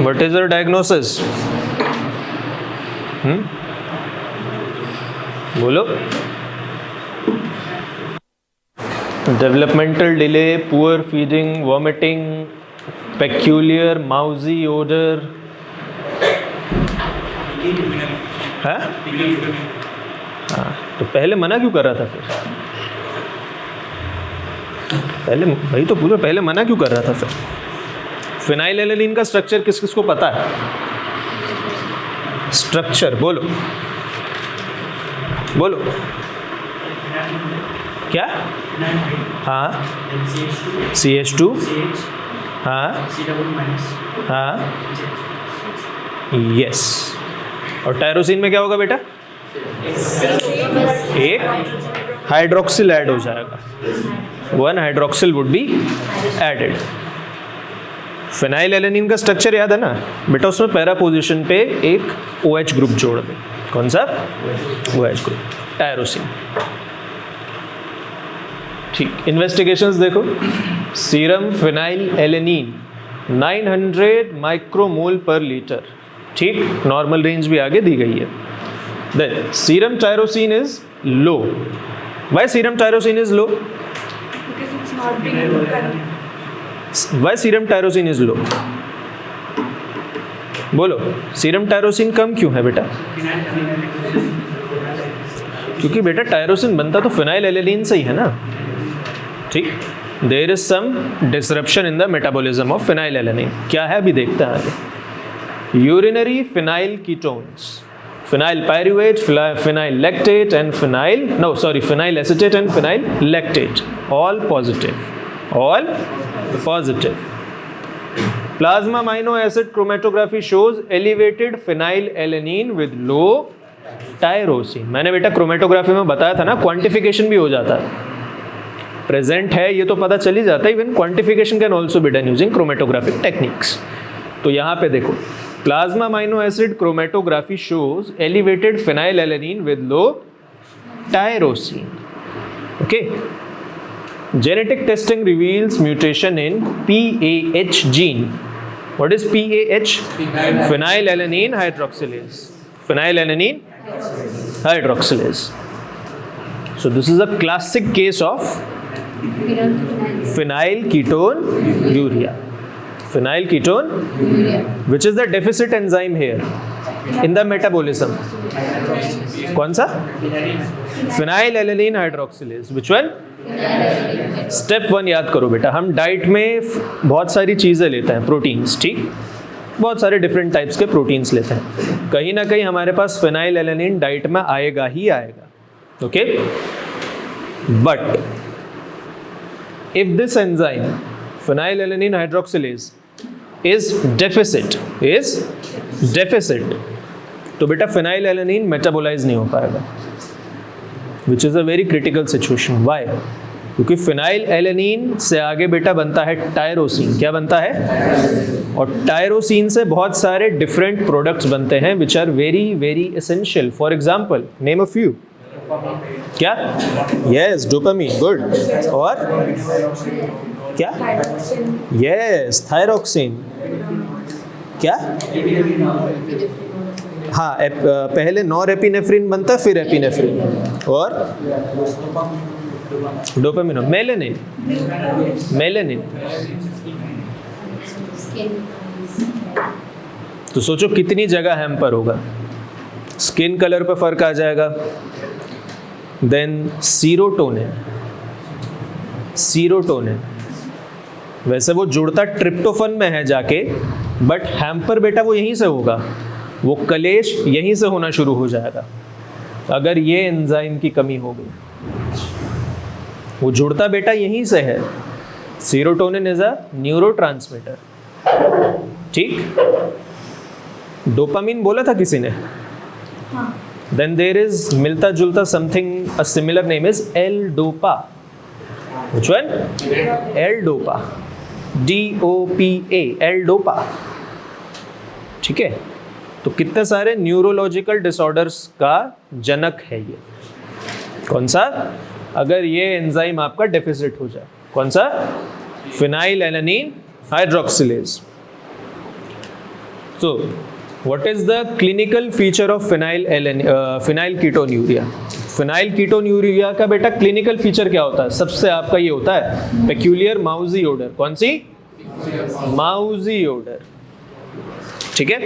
What is your diagnosis? बोलो. Developmental delay, poor feeding, vomiting, peculiar mousy odor. हाँ? हाँ, तो पहले मना क्यों कर रहा था फिर? पहले वही तो पूरा पहले मना क्यों कर रहा था फिर? फिनाइलएलेनिन का स्ट्रक्चर किस किस को पता है? स्ट्रक्चर बोलो बोलो. क्या? हाँ, CH2, हाँ हाँ, यस. और टायरोसिन में क्या होगा बेटा? एक हाइड्रोक्सिल ऐड हो जाएगा. 1 hydroxyl would be added. Phenylalanine का स्ट्रक्चर याद है ना बेटा? उसमें पैरा पोजीशन पे एक OH ग्रुप जोड़ दे. कौन सा? OH group, tyrosine. ठीक. इन्वेस्टिगेशंस देखो. Serum phenylalanine 900 micromole per litre. ठीक, नॉर्मल रेंज भी आगे दी गई है. Then serum tyrosine is low. Why serum tyrosine is low? Why serum tyrosine is low? बोलो. सीरम टायरोसिन कम क्यों है बेटा? क्योंकि बेटा टायरोसिन बनता तो फिनाइलएलेनिन से ही है ना. ठीक. There is some disruption in the metabolism of phenylalanine. क्या है अभी देखते हैं आगे. Urinary phenyl ketones, phenyl pyruvate, phenyl lactate and phenyl acetate and phenyl lactate, all positive. All positive. Plasma amino acid chromatography shows elevated phenylalanine with low tyrosine. मैंने बेटा chromatography में बताया था ना, क्वांटिफिकेशन भी हो जाता है. प्रेजेंट है ये तो पता चल ही जाता है. Even quantification can also be done using chromatographic techniques. तो यहाँ पे देखो, plasma amino acid chromatography shows elevated phenylalanine with low tyrosine. Okay. Genetic testing reveals mutation in PAH gene. What is PAH? Phenylalanine hydroxylase. Phenylalanine hydroxylase. So this is a classic case of phenylketonuria. Phenylketonuria, which is the deficit enzyme here in the metabolism. कौन सा? Phenylalanine hydroxylase. Which one? Step 1 याद करो बेटा. हम diet में बहुत सारी चीज़ें लेते हैं, प्रोटीन्स. ठीक, बहुत सारे डिफरेंट टाइप्स के प्रोटीन्स लेते हैं. कहीं ना कहीं हमारे पास फिनाइलएलेनिन डाइट में आएगा ही आएगा. Okay. But if this enzyme phenylalanine hydroxylase is deficit, तो बेटा फिनाइलएलेनिन मेटाबोलाइज नहीं हो पाएगा, which is a very critical situation. Why? क्योंकि फिनाइलएलेनिन से आगे बेटा बनता है टायरोसिन. क्या बनता है? और टायरोसिन से बहुत सारे डिफरेंट प्रोडक्ट्स बनते हैं which are very very essential. For example, name a few. क्या? Yes, dopamine. गुड. और क्या? Yes, thyroxine. क्या? हाँ, पहले नॉरएपिनेफ्रिन बनता है, फिर एपिनेफ्रिन. और डोपामिन. मेलेनिन. तो सोचो कितनी जगह हैम्पर होगा. स्किन कलर पे फर्क आ जाएगा. Then serotonin. वैसे वो जुड़ता ट्रिप्टोफन में है जाके, बट हैम्पर बेटा वो यहीं से होगा. वो कलेश यहीं से होना शुरू हो जाएगा अगर ये एंजाइम की कमी हो गई. वो जुड़ता बेटा यहीं से है. Serotonin is a neurotransmitter. ठीक. डोपामिन बोला था किसी ने. देन देयर इज मिलता जुलता something, a similar name is L-dopa. Which one? L-dopa. DOPA, L-dopa. ठीक है. तो कितने सारे न्यूरोलॉजिकल डिसऑर्डर्स का जनक है ये. कौन सा? अगर ये एंजाइम आपका डेफिसिट हो जाए. कौन सा? Phenylalanine hydroxylase. So what is the clinical feature of phenyl ketonuria? Phenyl ketonuria का बेटा क्लिनिकल फीचर क्या होता है? सबसे आपका ये होता है पेक्यूलियर माउजी ओडर. कौन सी? माउजी ओडर. ठीक है,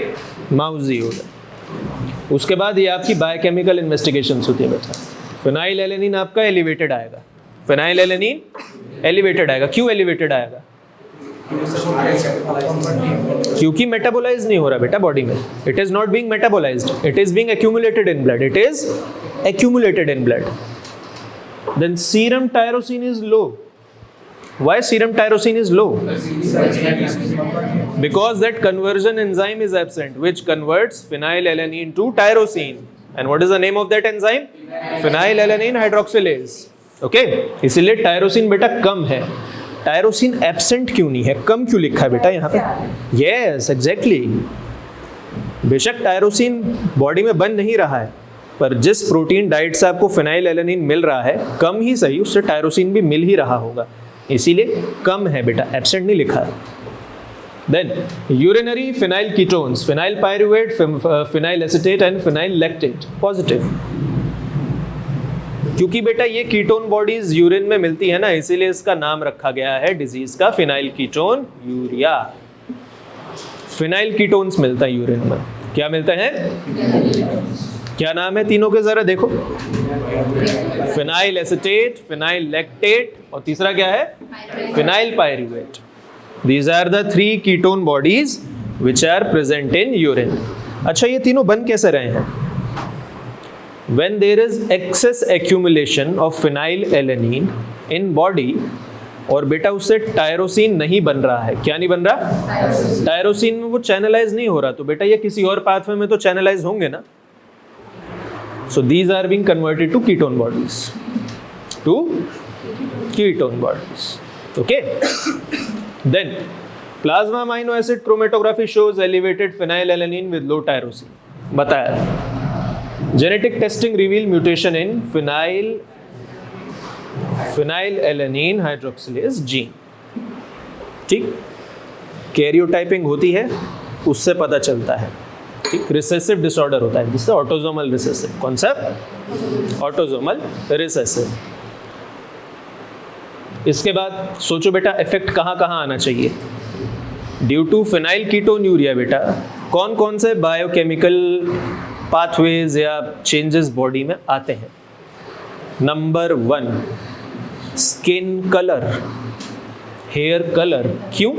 माउजी ओडर. उसके बाद ये आपकी बायोकेमिकल इन्वेस्टिगेशंस होती है बेटा. फिनाइल एलेनिन आपका एलिवेटेड आएगा. फिनाइल एलेनिन एलिवेटेड आएगा. क्यों एलिवेटेड आएगा? क्योंकि मेटाबोलाइज नहीं हो रहा बेटा बॉडी में. It is not being metabolised, it is being accumulated in blood. It is accumulated in blood. Then serum tyrosine is low. Why serum tyrosine is low? Because that conversion enzyme is absent, which converts phenylalanine to tyrosine. And what is the name of that enzyme? Phenylalanine hydroxylase. Okay? इसीलिए tyrosine बेटा कम है. Tyrosine absent क्यों नहीं है? कम क्यों लिखा है बेटा यहाँ पे? Yes, exactly. बेशक टायरोसिन बॉडी में बन नहीं रहा है, पर जिस प्रोटीन डाइट से आपको फिनाइल एलेनिन मिल रहा है, कम ही सही, उससे टायरोसिन भी मिल ही रहा होगा, इसीलिए कम है बेटा, एब्सेंट नहीं लिखा है. Then urinary phenyl ketones, phenyl pyruvate, phenyl acetate and phenyl lactate positive. क्योंकि बेटा ये कीटोन बॉडीज यूरिन में मिलती है ना, इसीलिए इसका नाम रखा गया है डिजीज का phenyl ketone urea. Phenyl ketones मिलता है यूरिन में. क्या मिलता है? क्या नाम है तीनों के? जरा देखो. फिनाइल एसीटेट, फिनाइल लैक्टेट और तीसरा क्या है? Phenyl pyruvate. These are the 3 ketone bodies which are present in urine. अच्छा, ये तीनों बन कैसे रहे हैं? When there is excess accumulation of phenylalanine in body, और बेटा उससे टायरोसिन नहीं बन रहा है. क्या नहीं बन रहा? टायरोसिन में वो चैनलाइज नहीं हो रहा, तो बेटा ये किसी और पाथवे में तो चैनलाइज होंगे ना. So these are being converted to ketone bodies. To ketone bodies. Okay. Then plasma amino acid chromatography shows elevated phenylalanine with low tyrosine. बताया. Genetic testing reveal mutation in phenylalanine hydroxylase gene. ठीक. Karyotyping होती है, उससे पता चलता है. Recessive disorder होता है जिससे ऑटोजोमल रिसेसिव. कौन सा? Autosomal recessive. इसके बाद सोचो बेटा इफेक्ट कहाँ कहाँ आना चाहिए? ड्यू टू फिनाइल कीटोन्यूरिया बेटा कौन कौन से बायोकेमिकल पाथवेज या चेंजेस बॉडी में आते हैं? Number 1, skin colour, hair colour. क्यों?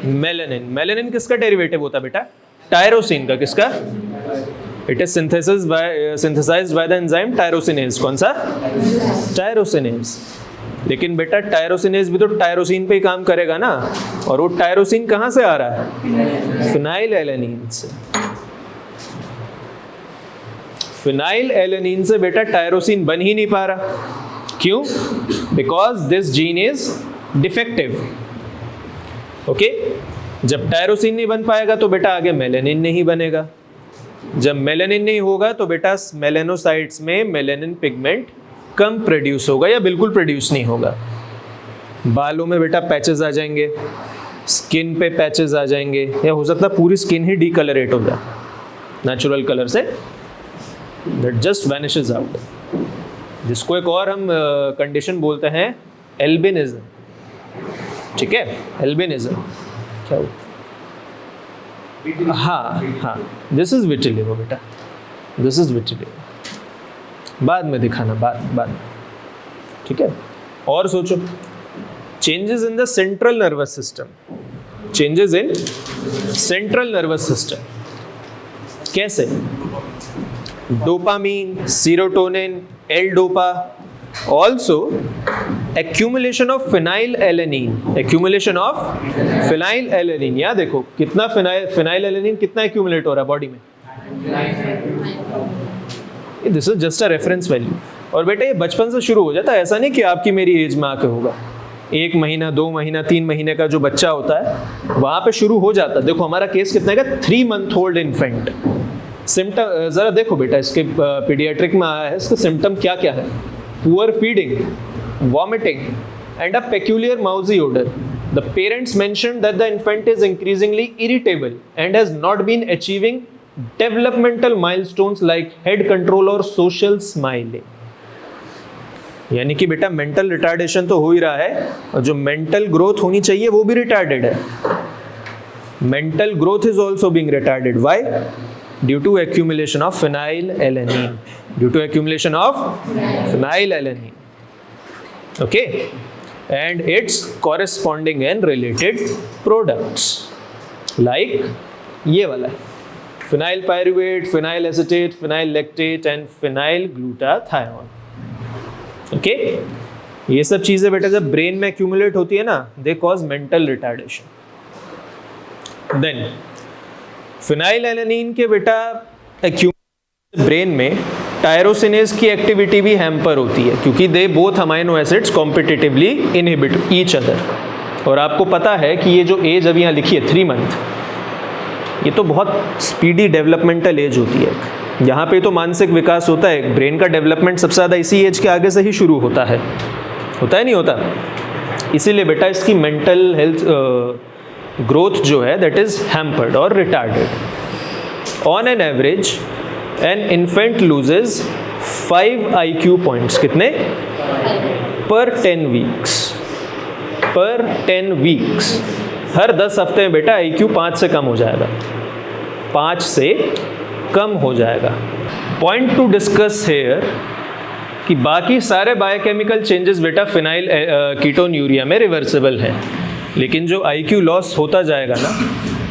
मेलानिन. मेलानिन किसका डेरिवेटिव होता है बेटा? टायरोसिन का. किसका? It is synthesised by the enzyme tyrosinase. कौन सा? टायरोसिनेज. लेकिन बेटा टायरोसिनेज भी तो टायरोसिन पे ही काम करेगा ना, और वो टायरोसिन कहाँ से आ रहा है? फिनाइल एलेनिन से. फिनाइल एलेनिन से बेटा टायरोसिन बन ही नहीं पा रहा. क्यों? Because this gene is defective. Okay. जब टायरोसिन नहीं बन पाएगा तो बेटा आगे मेलानिन नहीं बनेगा. जब मेलानिन नहीं होगा तो बेटा मेलानोसाइट्स में मेलानिन पिगमेंट कम प्रोड्यूस होगा या बिल्कुल प्रोड्यूस नहीं होगा. बालों में बेटा पैचेस आ जाएंगे, स्किन पे पैचेस आ जाएंगे, या हो सकता है पूरी स्किन ही डीकलरेट हो जाए नेचुरल कलर से. That just vanishes out. जिसको एक और हम कंडीशन बोलते हैं एल्बिनिज्म. ठीक है, एल्बिनिज्म. क्या हो? हाँ, दिस इज विटिलिगो बेटा, दिस इज विटिलिगो. बाद में दिखाना, बाद में. ठीक है. और सोचो changes in the central nervous system. Changes in central nervous system कैसे? Dopamine, serotonin, L dopa. Also accumulation of phenylalanine. Accumulation of phenylalanine. या देखो कितना phenylalanine कितना accumulate हो रहा है बॉडी में? This is just a reference value. और बेटा ये बचपन से शुरू हो जाता है. ऐसा नहीं कि आपकी मेरी एज में आके होगा. 1 महीना, 2 महीना, 3 महीने का जो बच्चा होता है वहाँ पे शुरू हो जाता है. देखो हमारा केस कितने का? 3 month old इन्फेंट. सिम्टम जरा देखो बेटा, इसके पीडियाट्रिक में आया है. इसका सिम्टम क्या क्या है? Poor feeding, vomiting and a peculiar mousy odour. The parents mentioned that the infant is increasingly irritable and has not been achieving developmental milestones like head control or social smiling. यानी कि बेटा mental retardation तो हो ही रहा है और जो mental growth होनी चाहिए वो भी रिटार्डेड है. Mental growth is also being retarded. Why? Due to accumulation of phenylalanine. Due to accumulation of phenylalanine. Okay, and its corresponding and related products like ये वाला phenyl pyruvate, phenyl acetate, phenyl lactate and phenyl glutathione. Okay, ये सब चीजें बेटा जब brain में accumulate होती है ना, they cause mental retardation. Then phenylalanine के बेटा accumulate ब्रेन में टायरोसिनेज की एक्टिविटी भी हैम्पर होती है क्योंकि they both amino acids competitively inhibit each other. और आपको पता है कि ये जो एज अभी यहाँ लिखी है 3 मंथ, ये तो बहुत स्पीडी डेवलपमेंटल एज होती है. यहाँ पे तो मानसिक विकास होता है. ब्रेन का डेवलपमेंट सबसे ज़्यादा इसी एज के आगे से ही शुरू होता है नहीं होता? इसीलिए बेटा इसकी मेंटल हेल्थ ग्रोथ जो है दैट इज हैम्पर्ड और retarded. On an average an infant loses 5 IQ points. कितने? per 10 weeks. per 10 weeks. हर 10 हफ्ते में बेटा IQ 5 से कम हो जाएगा. 5 से कम हो जाएगा. पॉइंट टू डिस्कस हेयर कि बाकी सारे बायोकेमिकल चेंजेस बेटा फिनाइल कीटोन्यूरिया में रिवर्सिबल है, लेकिन जो IQ लॉस होता जाएगा ना,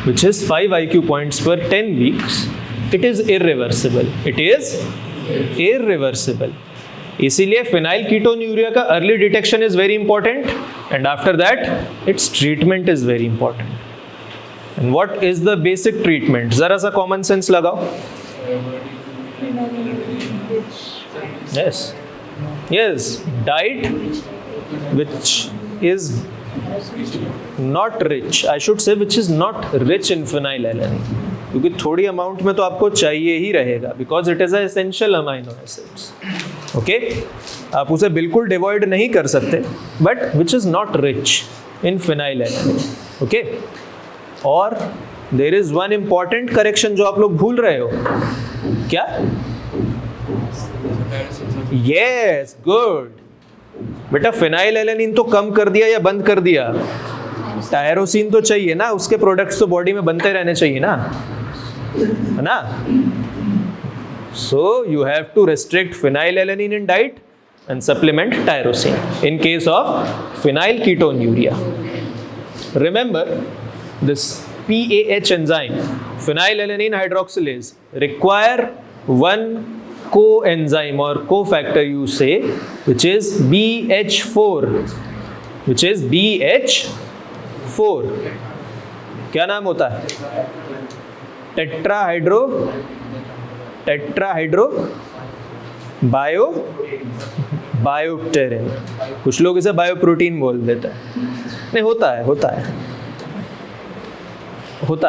which is 5 IQ points per 10 weeks, it is irreversible. It is irreversible. इसीलिए फिनाइल कीटोन्यूरिया का early detection is very important and after that it's treatment is very important. And what is the basic treatment? जरा सा common sense लगाओ. Yes yes, diet which is not rich, I should से विच is not rich in phenylalanine, क्योंकि थोड़ी amount में तो आपको चाहिए ही रहेगा because it is a essential amino acids. Okay, आप उसे बिल्कुल डिवॉइड नहीं कर सकते, but which is not rich in phenylalanine. Okay, और there is one important correction जो आप लोग भूल रहे हो. क्या? यस, गुड बेटा. phenylalanine तो कम कर दिया या बंद कर दिया? टायरोसिन तो चाहिए ना, उसके प्रोडक्ट्स तो बॉडी में बनते रहने चाहिए ना, है ना? So you have to restrict phenylalanine in diet and supplement tyrosine in case of phenylketonuria. Remember this PAH enzyme, phenylalanine hydroxylase, require one coenzyme or cofactor you say, which is BH4, which is BH4. क्या नाम होता है? Tetrahydro बायोप्टेरिन. कुछ लोग इसे बायोप्रोटीन बोल देते हैं. नहीं, होता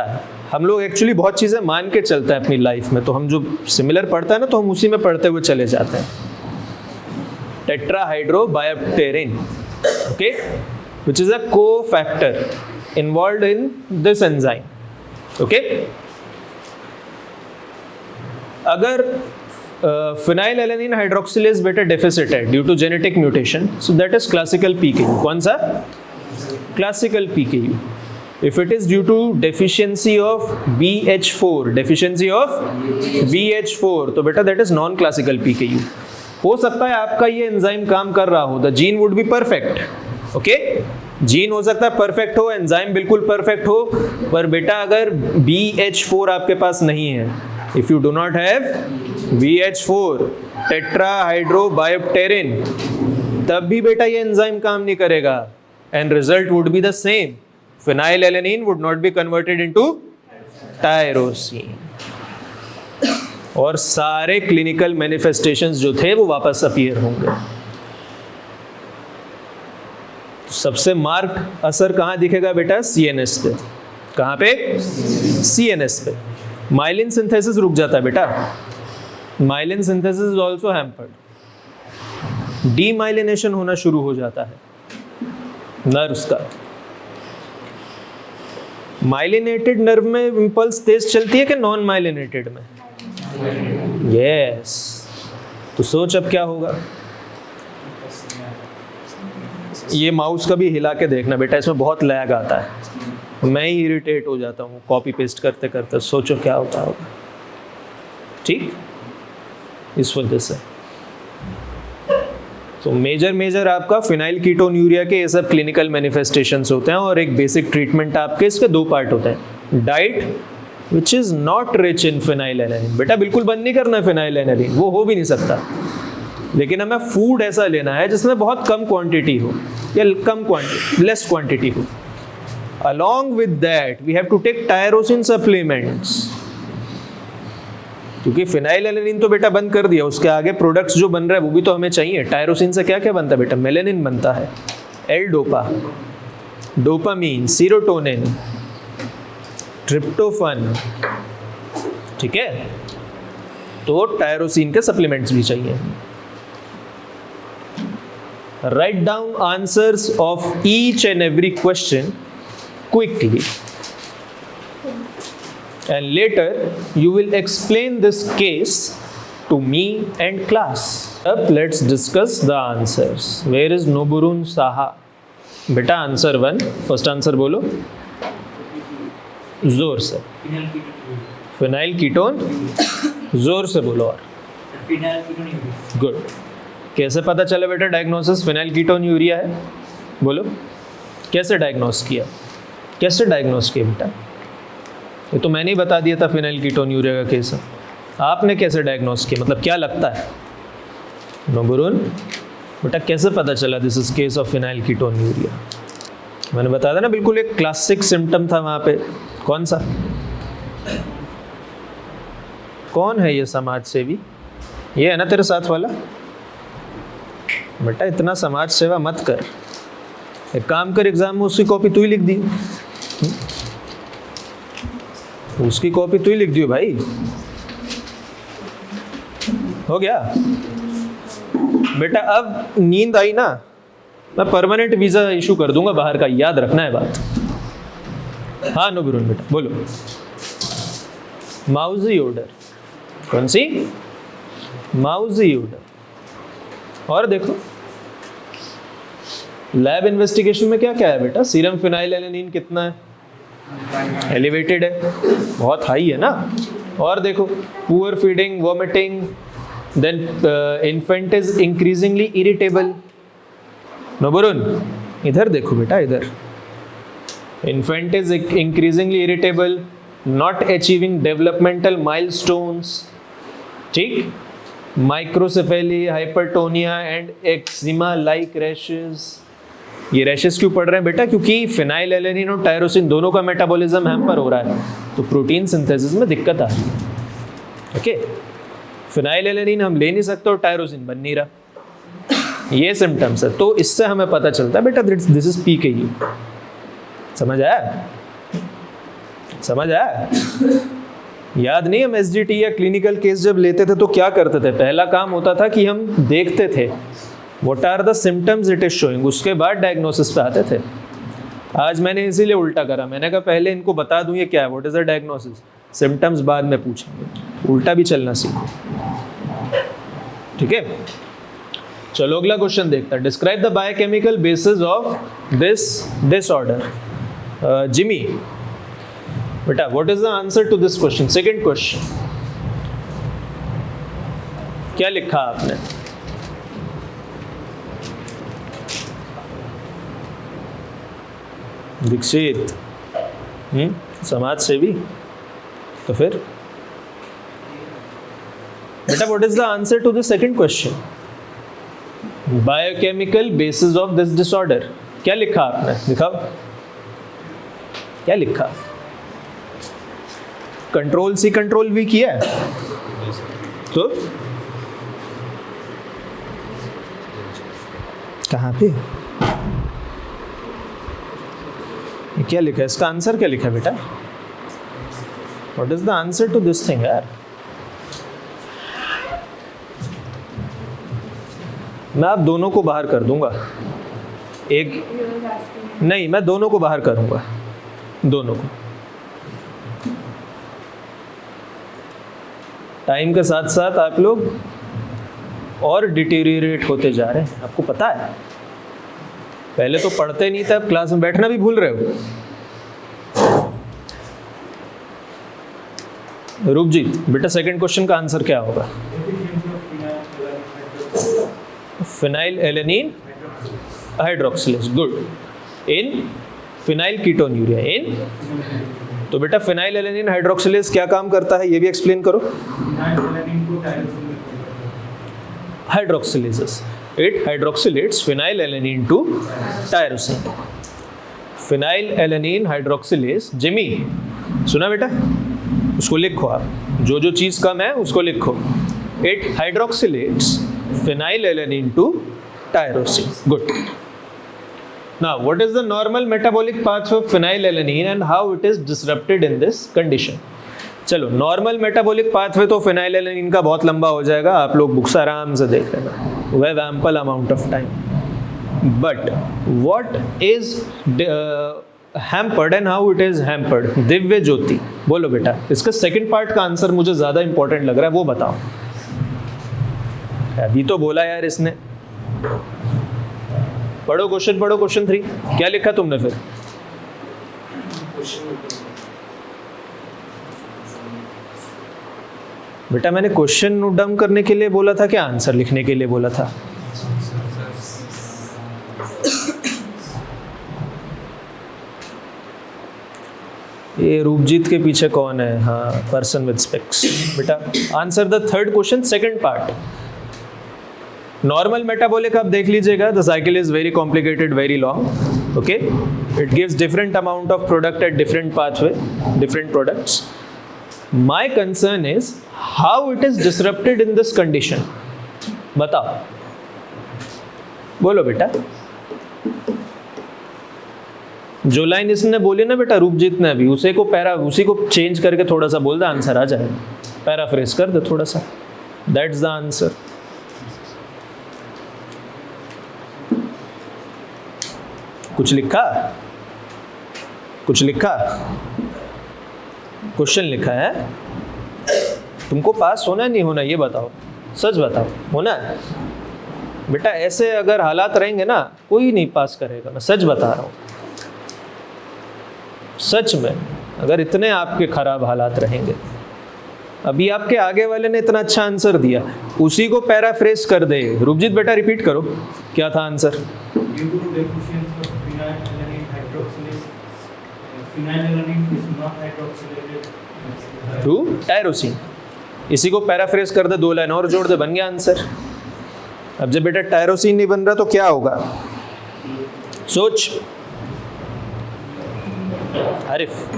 है. हम लोग एक्चुअली बहुत चीज़ें मान के चलते हैं अपनी लाइफ में, तो हम जो सिमिलर पढ़ता है ना तो हम उसी में पढ़ते हुए चले जाते हैं. Tetrahydro बायोप्टेरिन, okay, which is a cofactor involved in this enzyme. Okay, अगर phenylalanine hydroxylase बेटा डेफिसिट है due to genetic mutation, so that is classical PKU. कौन सा? Classical PKU. If it is due to deficiency of BH4, तो बेटा that is non-classical PKU. हो सकता है आपका ये एंजाइम काम कर रहा हो, the gene would be perfect. Okay, gene हो सकता है परफेक्ट हो, एंजाइम बिल्कुल परफेक्ट हो, पर बेटा अगर BH4 आपके पास नहीं है, if you do not have BH4 टेट्राहाइड्रोबायोप्टेरिन, तब भी बेटा ये एंजाइम काम नहीं करेगा and result would be the same. phenylalanine would not be converted into tyrosine और सारे क्लिनिकल मैनिफेस्टेशंस जो थे वो वापस अपीयर होंगे. सबसे मार्क असर कहाँ दिखेगा बेटा? CNS पे. कहाँ पे? CNS पे. माइलिन सिंथेसिस रुक जाता है बेटा. Myelin synthesis is also hampered. Demyelination होना शुरू हो जाता है नर्व्स का. माइलिनेटेड नर्व में इम्पल्स तेज चलती है कि नॉन माइलिनेटेड में? यस। तो सोच अब क्या होगा। ये माउस का भी हिला के देखना बेटा, इसमें बहुत लैग आता है, मैं ही इरिटेट हो जाता हूँ कॉपी पेस्ट करते करते। सोचो क्या होता होगा। ठीक, इस वजह से तो मेजर आपका फिनाइल कीटोन्यूरिया के ये सब क्लिनिकल मैनिफेस्टेशंस होते हैं, और एक बेसिक ट्रीटमेंट आपके इसके दो पार्ट होते हैं। Diet which is not rich in phenylalanine, बेटा बिल्कुल बंद नहीं करना फिनाइलएलानिन, वो हो भी नहीं सकता, लेकिन हमें फूड ऐसा लेना है जिसमें बहुत कम क्वांटिटी हो या लेस क्वांटिटी हो। Along with that we have to take tyrosine supplements, क्योंकि फिनाइलएलानिन तो बेटा बंद कर दिया, उसके आगे प्रोडक्ट्स जो बन रहा है वो भी तो हमें चाहिए। टायरोसिन से क्या क्या बनता है बेटा? मेलेनिन बनता है, L dopa, dopamine, serotonin, tryptophan. ठीक है, तो टायरोसिन के सप्लीमेंट्स भी चाहिए। Write down answers of each and every question quickly, and later you will explain this case to me and class. Up, let's discuss the answers. Where is Noburun Saha? बेटा answer 1, first answer बोलो जोर से। Phenyl ketone, जोर से बोलो। और good. कैसे पता चला बेटा डायग्नोसिस फिनाइल कीटोन यूरिया है? बोलो कैसे डायग्नोस किया? कैसे डायग्नोस किया बेटा? ये तो मैंने ही बता दिया था फिनाइल कीटोन यूरिया का केस है, आपने कैसे डायग्नोस किया? मतलब क्या लगता है? नोबुरुन बेटा कैसे पता चला this is case of phenyl ketone urea? मैंने बताया था ना, बिल्कुल एक क्लासिक सिम्टम था वहाँ पे। कौन सा? कौन है ये समाज सेवी? ये है ना तेरे साथ वाला? बेटा इतना समाज सेवा मत कर, एक काम कर, एग्जाम में उसकी कॉपी तू ही लिख दी, उसकी कॉपी तू ही लिख दियो भाई, हो गया बेटा। अब नींद आई ना, मैं परमानेंट वीजा इशू कर दूंगा बाहर का, याद रखना है बात। हाँ नोबिरुन बेटा बोलो। माउजी ऑर्डर, कौन सी? माउजी ऑर्डर। और देखो लैब इन्वेस्टिगेशन में क्या क्या है बेटा? सीरम फिनाइलएलानिन कितना है? एलिवेटेड है, बहुत हाई है ना। और देखो poor feeding, vomiting, then infant is increasingly irritable. नोबरुन इधर देखो बेटा, इधर infant is increasingly irritable, not achieving developmental milestones. ठीक, microcephaly, hypertonia and eczema like rashes. ये रैशेस क्यों पड़ रहे हैं बेटा? क्योंकि फिनाइलएलानिन और टायरोसिन दोनों का मेटाबॉलिज्म हैम्पर हो रहा है, तो प्रोटीन सिंथेसिस में दिक्कत आ रही है। ओके, फिनाइलएलानिन हम ले नहीं सकते और टायरोसिन बन नहीं रहा, ये सिम्टम्स है। तो इससे हमें पता चलता है बेटा दिस इज पीकेयू। समझ आया? समझ आया? याद नहीं, हम एसजीटी या क्लिनिकल केस जब लेते थे तो क्या करते थे? पहला काम होता था कि हम देखते थे what are the symptoms it is showing, उसके बाद डायग्नोसिस पे आते थे। आज मैंने इसीलिए उल्टा करा, मैंने कहा पहले इनको बता दूं ये क्या है, what is the diagnosis, symptoms बाद में पूछेंगे। उल्टा भी चलना सीखो, ठीक है? चलो अगला क्वेश्चन देखता है। Describe the biochemical basis of this disorder. Jimmy बेटा what is the answer to this question? Second question क्या लिखा आपने? दीक्षित समाज सेवी, तो फिर बेटा what is the answer to the second question? Biochemical basis of this disorder. क्या लिखा आपने? दिखाओ क्या लिखा? कंट्रोल सी कंट्रोल वी किया है, तो कहाँ पे क्या लिखा है? इसका आंसर क्या लिखा है बेटा? What is the answer to this thing यार? मैं आप दोनों को बाहर कर दूंगा, एक नहीं, मैं दोनों को बाहर करूंगा, दोनों को। टाइम के साथ साथ आप लोग और डिटेरियोरेट होते जा रहे हैं, आपको पता है। पहले तो पढ़ते नहीं थे, अब क्लास में बैठना भी भूल रहे हो। रूपजीत बेटा, सेकंड क्वेश्चन का आंसर क्या होगा? Phenylalanine hydroxylase, good. In phenylketonuria, इन तो बेटा फिनाइल एलेनिन हाइड्रोक्सिलेज क्या काम करता है, ये भी एक्सप्लेन करो। Hydroxylases, it hydroxylates phenylalanine to tyrosine. Phenylalanine hydroxylase, Jimmy सुना बेटा, उसको लिखो आप, जो जो चीज़ कम है उसको लिखो। It hydroxylates phenylalanine to tyrosine, good. Now, what is the normal metabolic pathway of phenylalanine and how it is disrupted in this condition? चलो, नॉर्मल मेटाबॉलिक पाथवे तो फिनाइलएलेनिन का बहुत लंबा हो जाएगा, आप लोग बुक्स आराम से देख लेना, we have ample amount of time. But what is hampered and how it is hampered? Divya Jyoti, बोलो बेटा, इसका सेकंड पार्ट का आंसर मुझे ज़्यादा इंपॉर्टेंट लग रहा है, वो बताओ। अभी तो बोला यार इसने। पढ़ो क्वेश्चन, पढ़ो क्वेश्चन 3, क्या लिखा तुमने फिर? बेटा मैंने क्वेश्चन नोट डाउन करने के लिए बोला था क्या आंसर लिखने के लिए बोला था? ये रूपजीत के पीछे कौन है? हाँ, पर्सन विद स्पेक्स। बेटा answer the third question, second part. Normal metabolic आप देख लीजिएगा, the cycle is very complicated, very long, okay. It gives different amount of product at different pathway, different products. My concern is how it is disrupted in this condition, बताओ, बोलो बेटा। जो line इसने बोली ना बेटा रूपजीत ने अभी, उसी को चेंज करके थोड़ा सा बोल दे, आंसर आ जाएगा। पैराफ्रेज कर दे थोड़ा सा, दैट्स द आंसर। कुछ लिखा? कुछ लिखा? क्वेश्चन लिखा है? तुमको पास होना नहीं होना ये बताओ, सच बताओ, होना है बेटा। ऐसे अगर हालात रहेंगे ना, कोई नहीं पास करेगा, मैं सच बता रहा हूँ, सच में। अगर इतने आपके खराब हालात रहेंगे, अभी आपके आगे वाले ने इतना अच्छा आंसर दिया, उसी को पैराफ्रेज कर दे। रूपजीत बेटा रिपीट करो, क्या था आंसर? टू टायरोसिन, इसी को पैराफ्रेज कर दे, 2 लाइन और जोड़ दे, बन गया आंसर। अब जब बेटा टायरोसिन नहीं बन रहा तो क्या होगा? सोच आरिफ।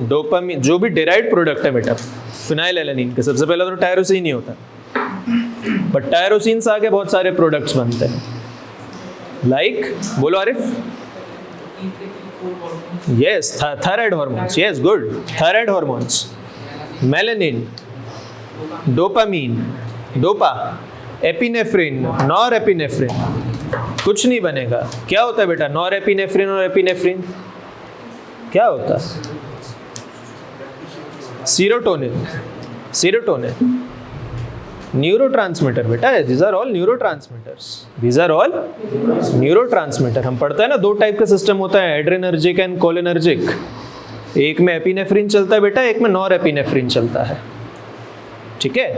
डोपामीन जो भी डेराइव्ड प्रोडक्ट है बेटा फिनाइलएलेनिन के, सबसे पहले तो टायरोसिन ही होता है, बट टायरोसिन से आगे बहुत सारे प्रोडक्ट्स बनते हैं, लाइक बोलो Arif. Yes, thyroid hormones, yes good, thyroid hormones, melanin, dopamine, dopa, epinephrine, nor epinephrine. कुछ नहीं बनेगा। क्या होता है बेटा नॉर एपिनेफ्रिन और एपिनेफ्रिन? क्या होता है? सीरोटोनिन, सीरोटोनिन न्यूरोट्रांसमीटर बेटा, these are all neurotransmitters, these are all neurotransmitter। हम पढ़ते हैं ना, 2 टाइप का सिस्टम होता है, एड्रेनर्जिक एंड कोलिनर्जिक। एक में एपिनेफ्रिन चलता है बेटा, एक में नॉर एपिनेफ्रिन चलता है, ठीक है।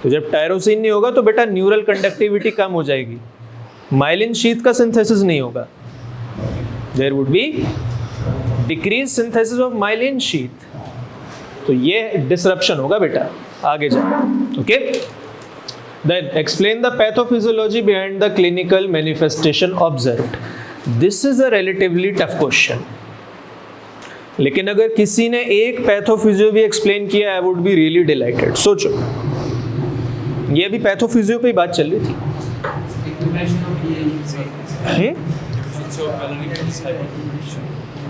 तो जब टायरोसिन नहीं होगा तो बेटा न्यूरल कंडक्टिविटी कम हो जाएगी, माइलिन शीथ का सिंथेसिस नहीं होगा, there would be decrease synthesis of myelin sheath, तो ये डिसरप्शन होगा बेटा आगे जाए, okay. Then explain the pathophysiology behind the clinical manifestation observed. This is a relatively tough question, लेकिन अगर किसी ने एक पैथोफिजियो भी एक्सप्लेन किया, I would be really delighted. सोचो, ये भी पैथोफिजियो पे ही बात चल रही थी।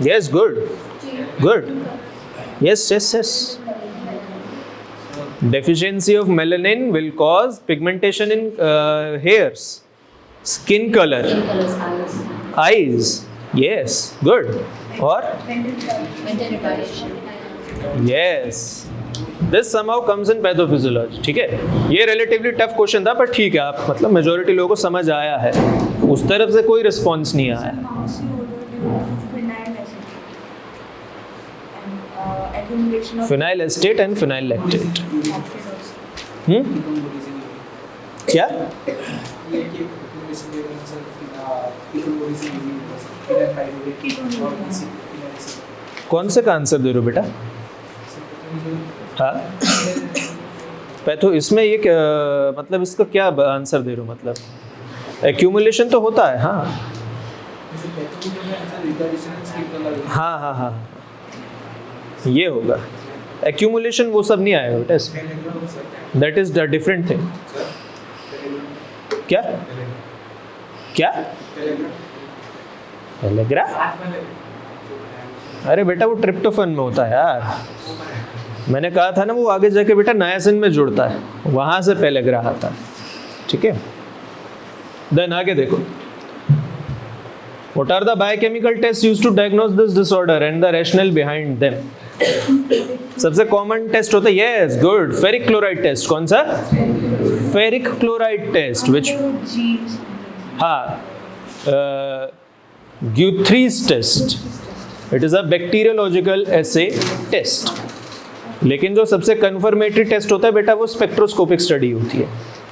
Yes, good good, yes yes yes. Deficiency of melanin will cause pigmentation in hairs, skin color, eyes, yes good. और mental retardation. Yes, this somehow comes in pathophysiology. ठीक है, ये रिलेटिवली टफ क्वेश्चन था, पर ठीक है, आप मतलब मेजोरिटी लोगों को समझ आया है. उस तरफ से कोई रिस्पॉन्स नहीं आया है. Phenyl estate and phenyl lactate. क्या? कौन से का आंसर दे रहे हो बेटा? हाँ, पैथो इसमें ये क्या, मतलब इसका क्या आंसर दे रहे हो? मतलब एक्यूमुलेशन तो होता है. हाँ हाँ हाँ हाँ, ये होगा एक्यूमुलेशन, वो सब नहीं आएगा बेटा इसमें. That is the different thing. क्या क्या? पेलेग्रा? अरे बेटा वो ट्रिप्टोफन में होता है यार. मैंने कहा था ना, वो आगे जाके बेटा नायासिन में जुड़ता है, वहां से पेलेग्रा आता है. ठीक है, देन आगे देखो. What are the biochemical tests used to diagnose this disorder and the rationale behind them? सबसे कॉमन टेस्ट होता है, yes good, ferric chloride test. कौन सा? Ferric chloride test. विच? हाँ, Guthrie's test. It is a bacteriological assay test. लेकिन जो सबसे confirmatory test होता है बेटा, वो स्पेक्ट्रोस्कोपिक स्टडी होती है.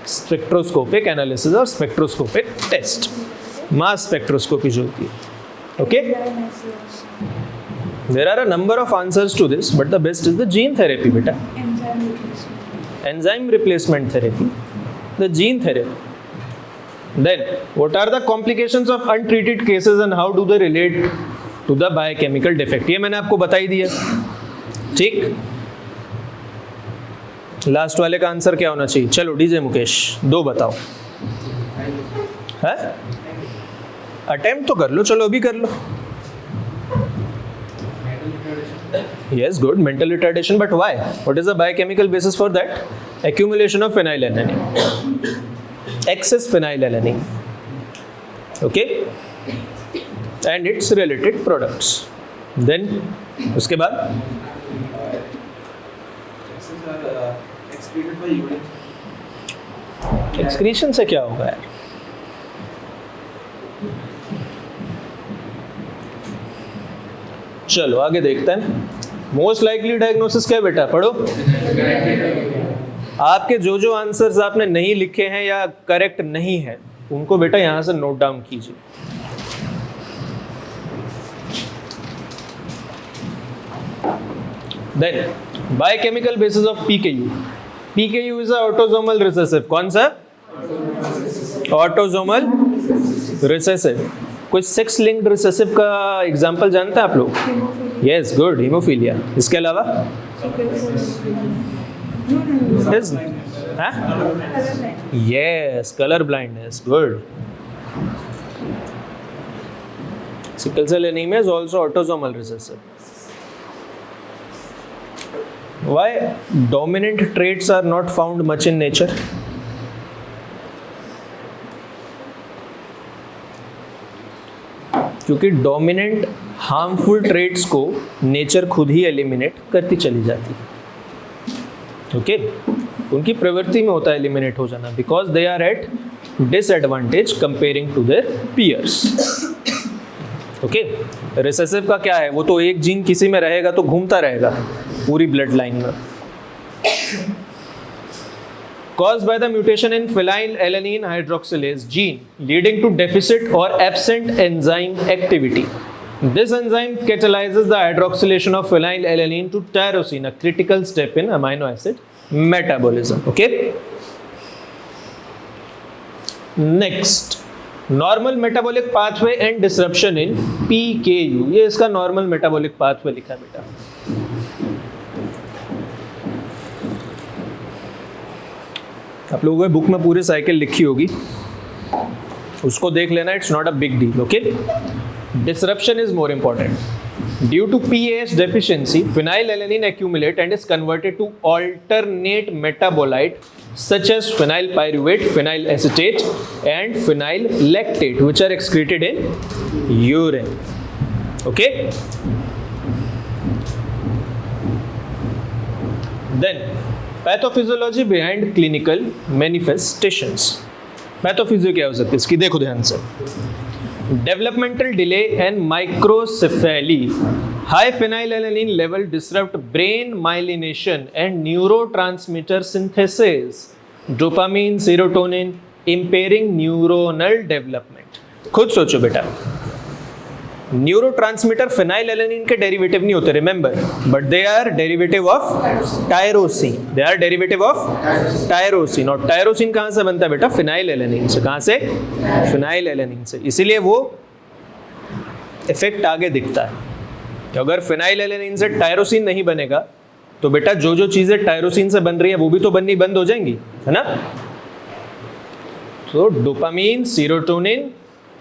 स्पेक्ट्रोस्कोपिक एनालिसिस और स्पेक्ट्रोस्कोपिक टेस्ट, मास स्पेक्ट्रोस्कोपी जो होती है. Okay, there are a number of answers to this, but the best is the gene therapy बेटा. Enzyme replacement therapy, the gene therapy. Then, what are the complications of untreated cases and how do they relate to the biochemical defect? ये मैंने आपको बता ही दिया. ठीक, last वाले का answer क्या होना चाहिए? चलो डीजे मुकेश, दो बताओ. है, अटेम्प्ट तो कर लो, चलो अभी कर लो. Yes, good, mental retardation, but why? What is the biochemical basis for that? Accumulation of phenylalanine, excess phenylalanine, okay, and its related products. Then उसके बाद excretion से क्या होगा यार? चलो आगे देखते हैं. मोस्ट लाइकली डायग्नोसिस क्या है बेटा? पढ़ो. आपके जो जो आंसर्स आपने नहीं लिखे हैं या करेक्ट नहीं है, उनको बेटा यहां से नोट डाउन कीजिए. Then biochemical basis of PKU. PKU is a autosomal recessive. कौन सा? Autosomal recessive. कोई सेक्स लिंक्ड रिसेसिव का एग्जांपल जानते हैं आप लोग? Yes good, haemophilia. इसके अलावा yes, colour blindness. Good. Sickle cell anaemia is also autosomal recessive. Why dominant traits are not found much in nature? क्योंकि डोमिनेंट हार्मफुल ट्रेट्स को नेचर खुद ही एलिमिनेट करती चली जाती है. ओके, उनकी प्रवृत्ति में होता है एलिमिनेट हो जाना, because they are at disadvantage comparing to their peers. Okay, recessive का क्या है? वो तो एक जीन किसी में रहेगा तो घूमता रहेगा पूरी ब्लड लाइन में. Caused by the mutation in phenylalanine hydroxylase gene leading to deficit or absent enzyme activity. This enzyme catalyzes the hydroxylation of phenylalanine to tyrosine, a critical step in amino acid metabolism. Okay? Next, normal metabolic pathway and disruption in PKU. ये इसका normal metabolic pathway लिखा है बेटा. आप लोगों के book में पूरी साइकिल लिखी होगी, उसको देख लेना. It's not a big deal. Okay, disruption is more important. Due to PAH deficiency, phenylalanine accumulate and is converted to alternate metabolite such as phenyl pyruvate, phenyl acetate, and phenyl lactate, which are excreted in urine. Okay. Then pathophysiology behind clinical manifestations. Pathophysio क्या हो सकती है इसकी, देखो ध्यान से. Developmental delay and microcephaly. High phenylalanine level disrupt brain myelination and neurotransmitter synthesis, dopamine, serotonin, impairing neuronal development. खुद सोचो बेटा, न्यूरोट्रांसमीटर फिनाइलएलेनिन के डेरिवेटिव नहीं होते, remember, but they are derivative of tyrosine. They are derivative of tyrosine. और tyrosine कहां से बनता है बेटा? फिनाइलएलेनिन से. कहां से? फिनाइलएलेनिन से. इसीलिए वो इफेक्ट आगे दिखता है. तो अगर फिनाइलएलेनिन से टायरोसिन नहीं बनेगा तो बेटा जो जो चीजें टायरोसिन से बन रही है वो भी तो बननी बंद हो जाएंगी, है ना. तो dopamine, serotonin,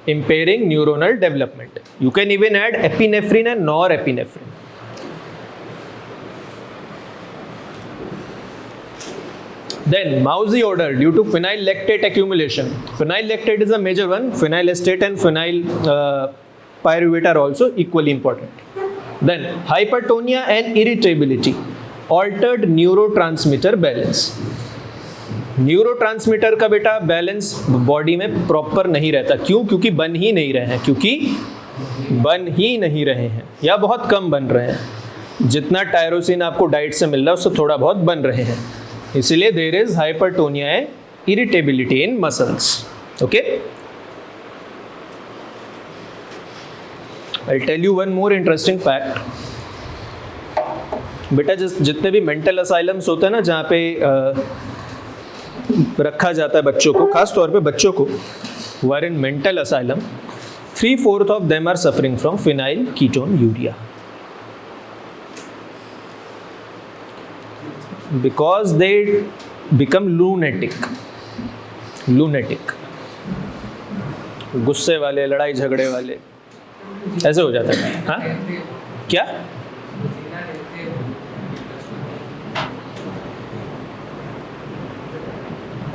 impairing neuronal development. You can even add epinephrine and norepinephrine. Then mousy odor due to phenyl lactate accumulation. Phenyl lactate is a major one. Phenyl acetate and phenyl pyruvate are also equally important. Then hypertonia and irritability, altered neurotransmitter balance. Neurotransmitter का बेटा balance body में proper नहीं रहता. क्यों? क्योंकि बन ही नहीं रहे हैं. क्योंकि बन ही नहीं रहे हैं या बहुत कम बन रहे हैं. जितना टायरोसिन आपको डाइट से मिल रहा है उससे थोड़ा बहुत बन रहे हैं. इसीलिए there is hypertonia and irritability in muscles. Okay, I tell you one more interesting fact. बेटा जितने भी मेंटल असाइलम्स होते हैं ना, जहाँ पे रखा जाता है बच्चों को, खास तौर पे बच्चों को who are in mental asylum, 3/4 of them are suffering from phenyl ketone uria because they become lunatic. गुस्से वाले, लड़ाई झगड़े वाले, ऐसे हो जाता है. हाँ क्या?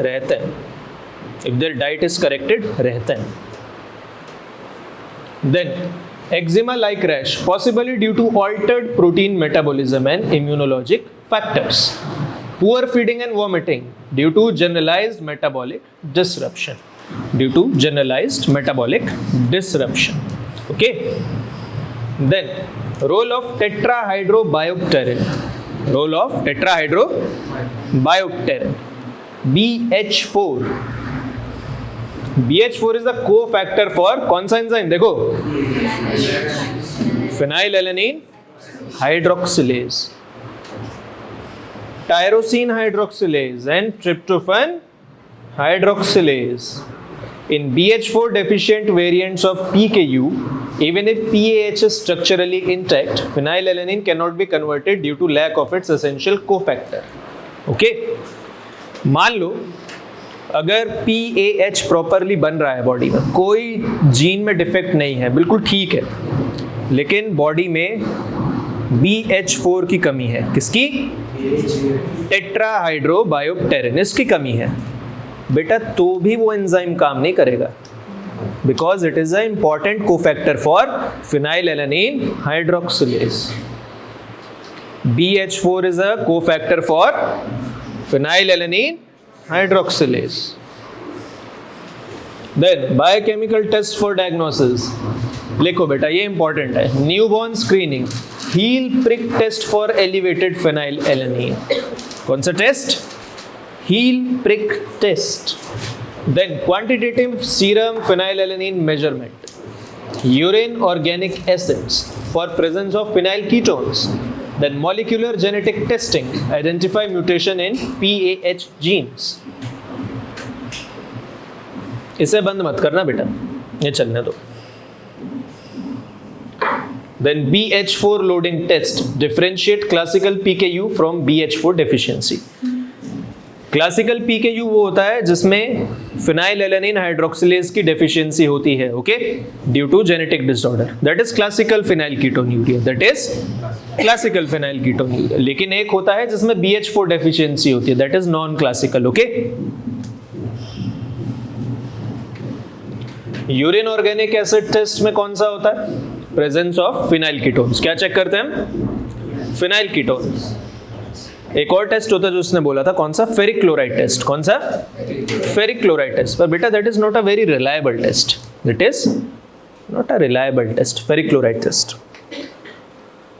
रहते हैं. If their diet is corrected रहते हैं. Then eczema like rash, possibly due to altered protein metabolism and immunologic factors. Poor feeding and vomiting due to generalized metabolic disruption. Okay. Then role of tetrahydrobiopterin. BH4. BH4 is the cofactor for कौन सा enzyme? देखो, phenylalanine hydroxylase, tyrosine hydroxylase and tryptophan hydroxylase. In BH4 deficient variants of PKU, even if PAH is structurally intact, phenylalanine cannot be converted due to lack of its essential cofactor. Okay. मान लो अगर PAH properly बन रहा है body में, कोई gene में defect नहीं है, बिल्कुल ठीक है, लेकिन बॉडी में BH4 की कमी है. किसकी? टेट्राहाइड्रोबायोप्टेरिन, इसकी कमी है बेटा, तो भी वो एंजाइम काम नहीं करेगा, because it is a important cofactor for phenylalanine hydroxylase. BH4 is a cofactor for phenylalanine hydroxylase. Then biochemical test for diagnosis. लिखो बेटा, ये इंपॉर्टेंट है. Newborn screening, heel prick test for elevated phenylalanine. कौन सा test? Heel prick test. Then quantitative serum phenylalanine measurement, urine organic acids for presence of phenyl ketones. Then molecular genetic testing, identify mutation in PAH genes. इसे बंद मत करना बेटा, ये चलने दो. Then BH4 loading test, differentiate classical PKU from BH4 deficiency. Classical PKU वो होता है जिसमें फिनाइल एलेनिन हाइड्रोक्सिलेज की डेफिशिएंसी होती है, okay, due to genetic disorder, that is classical phenylketonuria, that is classical phenylketonuria. लेकिन एक होता है जिसमें BH4 डेफिशिएंसी होती है, that is non classical, okay. Urine organic acid test में कौन सा होता है? Presence of phenyl ketones. क्या चेक करते हैं हम? Phenyl ketones. एक और टेस्ट होता है जो उसने बोला था, कौन सा? Ferric chloride test. कौन सा? Ferric chloride test. पर बेटा that is not a very reliable test, that is not a reliable test, ferric chloride test.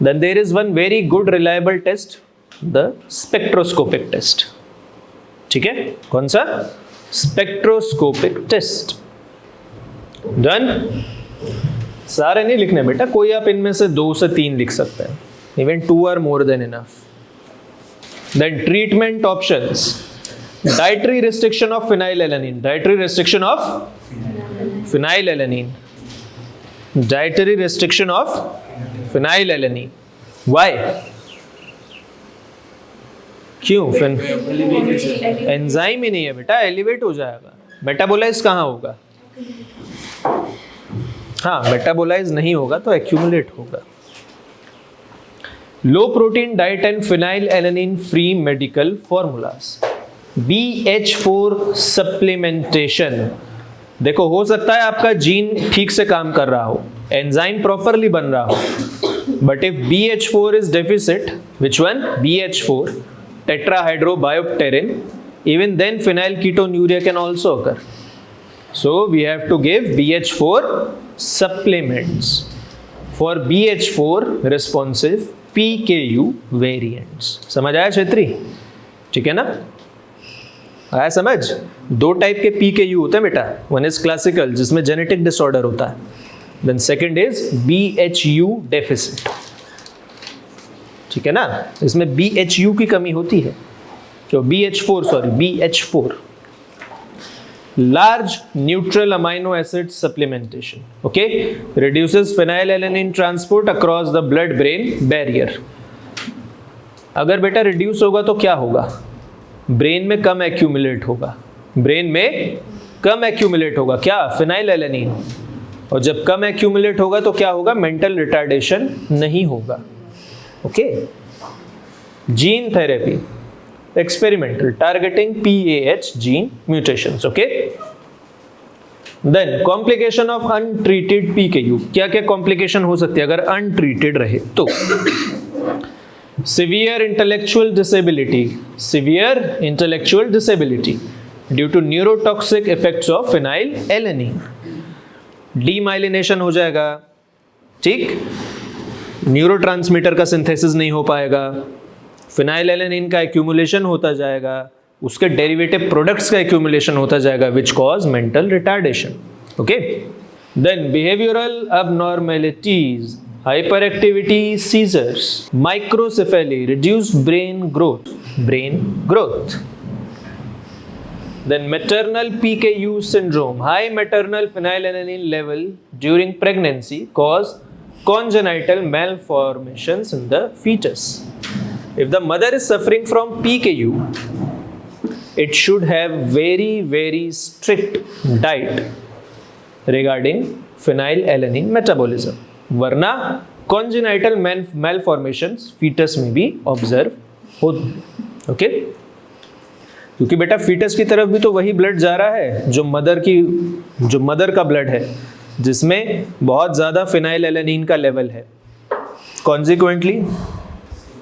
Then there is one very good reliable test, the spectroscopic test. ठीक है, कौन सा? Spectroscopic test. Done. सारे नहीं लिखने बेटा, कोई आप इनमें से 2 से 3 लिख सकते हैं, even 2 or more than enough. Then treatment options: dietary restriction of phenylalanine, dietary restriction of phenylalanine, dietary restriction of phenylalanine. Why? क्यों? एंजाइम ही नहीं है बेटा, एलिवेट हो जाएगा। मेटाबोलाइज कहाँ होगा? हाँ, मेटाबोलाइज नहीं होगा तो एक्यूमुलेट होगा। Low protein diet and phenylalanine free medical formulas. BH4 supplementation. देखो, हो सकता है आपका जीन ठीक से काम कर रहा हो, एंजाइम प्रॉपरली बन रहा हो, but if BH4 is deficit, which one? BH4 tetrahydrobiopterin, even then phenyl ketonuria can also occur. So we have to give BH4 supplements for BH4 responsive PKU variants. समझ आया छेत्री? ठीक है ना? आया समझ? 2 टाइप के PKU होते हैं बेटा, वन इज क्लासिकल जिसमें जेनेटिक डिसऑर्डर होता है, then second is BHU deficit. ठीक है ना? इसमें BHU की कमी होती है, तो BH4 large neutral amino acid supplementation, okay, reduces phenylalanine transport across the blood brain barrier. अगर बेटा रिड्यूस होगा तो क्या होगा? ब्रेन में कम एक्यूमुलेट होगा, ब्रेन में कम एक्यूमुलेट होगा क्या? फिनाइलएलेनिन। और जब कम एक्यूमुलेट होगा तो क्या होगा? मेंटल रिटार्डेशन नहीं होगा, okay. Gene therapy, experimental targeting PAH gene mutations, okay. Then complication of untreated PKU, क्या क्या complication हो सकती है अगर untreated रहे तो? Severe intellectual disability due to neurotoxic effects of phenylalanine, demyelination हो जाएगा, ठीक, न्यूरोट्रांसमीटर का सिंथेसिस नहीं हो पाएगा, फिनाइलएलेनिन का एक्यूमुलेशन होता जाएगा, उसके डेरिवेटिव प्रोडक्ट्स का एक्यूमुलेशन होता जाएगा, which cause mental retardation, okay. Then behavioural abnormalities, hyperactivity, seizures, microcephaly, reduced brain growth. Then maternal PKU syndrome, high maternal phenylalanine level during pregnancy cause congenital malformations in the fetus. If the mother is suffering from PKU, it should have very strict diet regarding phenylalanine metabolism, वरना congenital malformations fetus में भी observe होती, okay. क्योंकि बेटा fetus की तरफ भी तो वही ब्लड जा रहा है जो मदर का ब्लड है, जिसमें बहुत ज़्यादा फिनाइलएलेनिन का लेवल है। कॉन्सिक्वेंटली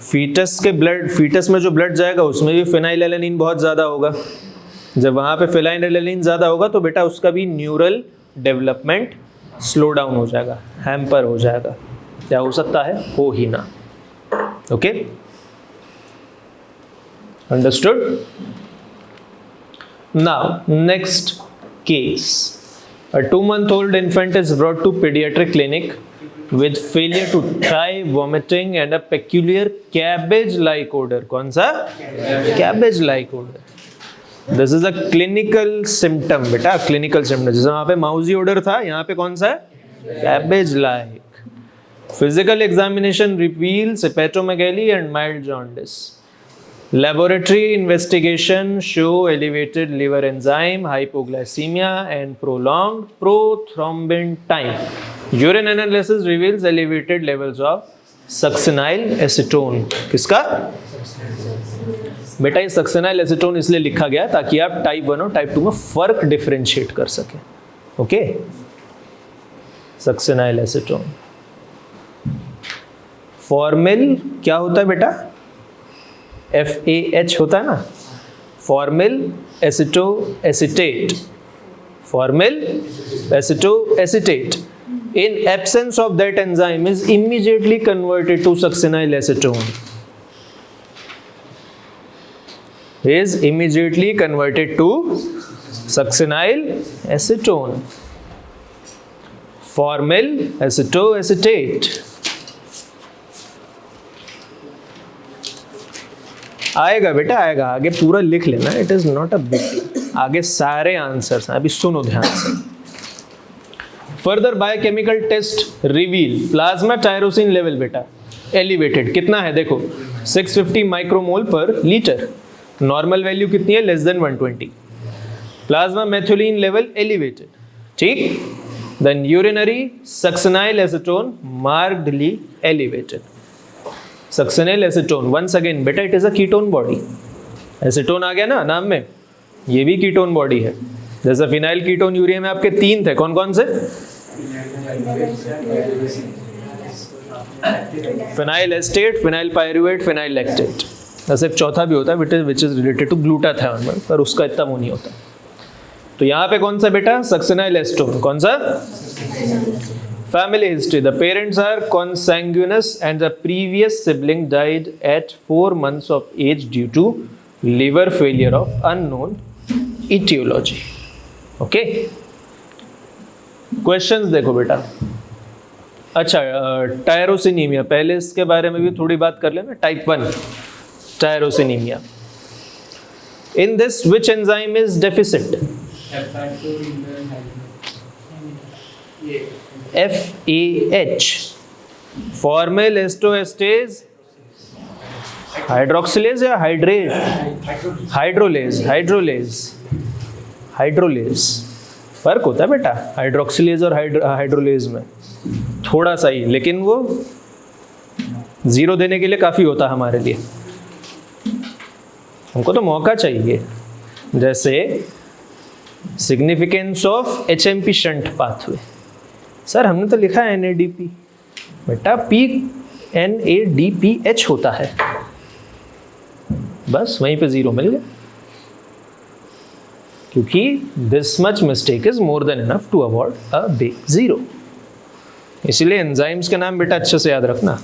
फीटस में जो ब्लड जाएगा उसमें भी फिनाइलएलेनिन बहुत ज़्यादा होगा। जब वहाँ पे फिनाइलएलेनिन ज़्यादा होगा तो बेटा उसका भी न्यूरल डेवलपमेंट स्लो डाउन हो जाएगा, हैम्पर हो जाएगा। क्या हो सकता है? हो ही ना, okay, understood. Now next case, a 2-month-old infant is brought to pediatric clinic with failure to thrive, vomiting and a peculiar cabbage-like odor. कौन सा? Cabbage-like odor. This is a clinical symptom बेटा, clinical symptom। जैसे वहाँ पे माउजी odor था, यहाँ पे कौन सा है? Cabbage-like। Physical examination reveals hepatomegaly and mild jaundice. Laboratory investigation show elevated liver enzyme, hypoglycemia and prolonged prothrombin time. Urine analysis reveals elevated levels of succinyl acetone. किसका? बेटा ये सक्सेनाइल एसीटोन इसलिए लिखा गया ताकि आप टाइप 1 और टाइप 2 में फर्क डिफरेंशिएट कर सकें. Okay, सक्सेनाइल acetone. फॉर्मिल क्या होता है बेटा? FAH होता है ना, formal एसिटो acetate. Formal एसिटो acetate in absence of that enzyme is immediately converted to succinyl acetone. Is immediately converted to succinyl acetone. Formyl acetoacetate. आएगा बेटा आएगा, आगे पूरा लिख लेना. It is not a big deal. आगे सारे आंसर्स हैं, अभी सुनो ध्यान से. Further biochemical test reveal plasma tyrosine level बेटा एलिवेटेड. कितना है देखो, 650 micromole per litre. Normal value कितनी है? Less than 120. Plasma methionine level elevated. ठीक. Then urinary succinyl acetone markedly elevated. Succinyl acetone once again बेटा it is a ketone body. Acetone आ गया ना नाम में, ये भी कीटोन बॉडी है. जैसे फिनाइल कीटोन यूरिया में आपके 3 थे, कौन कौन से? Phenyl acetate, phenyl pyruvate, phenyl lactate. ऐसे एक चौथा भी होता है which is related to glutathione, पर उसका इतना वो नहीं होता. तो यहाँ पे कौन सा बेटा? Succinyl acetone. कौन सा? Family history. The parents are consanguineous and the previous sibling died at 4 months of age due to liver failure of unknown etiology. Okay, questions देखो बेटा. अच्छा, टायरोसिनीमिया, पहले इसके बारे में भी थोड़ी बात कर लेना. Type 1 tyrosinemia. In this which enzyme is deficit? FAH. Formyl acetoacetase, hydroxylase या हाइड्रोलेज? हाइड्रोलेज. फर्क होता है बेटा हाइड्रोक्सिलेज और हाइड्रोलेज में थोड़ा सा ही, लेकिन वो 0 देने के लिए काफी होता है हमारे लिए. हमको तो मौका चाहिए. जैसे significance of HMP shunt pathway. Sir हमने तो लिखा है NADP. बेटा NADPH होता है, बस वहीं पे 0 मिल गया. क्योंकि this much mistake is more than enough to avoid a big 0. इसीलिए एंजाइम्स के नाम बेटा अच्छे से याद रखना.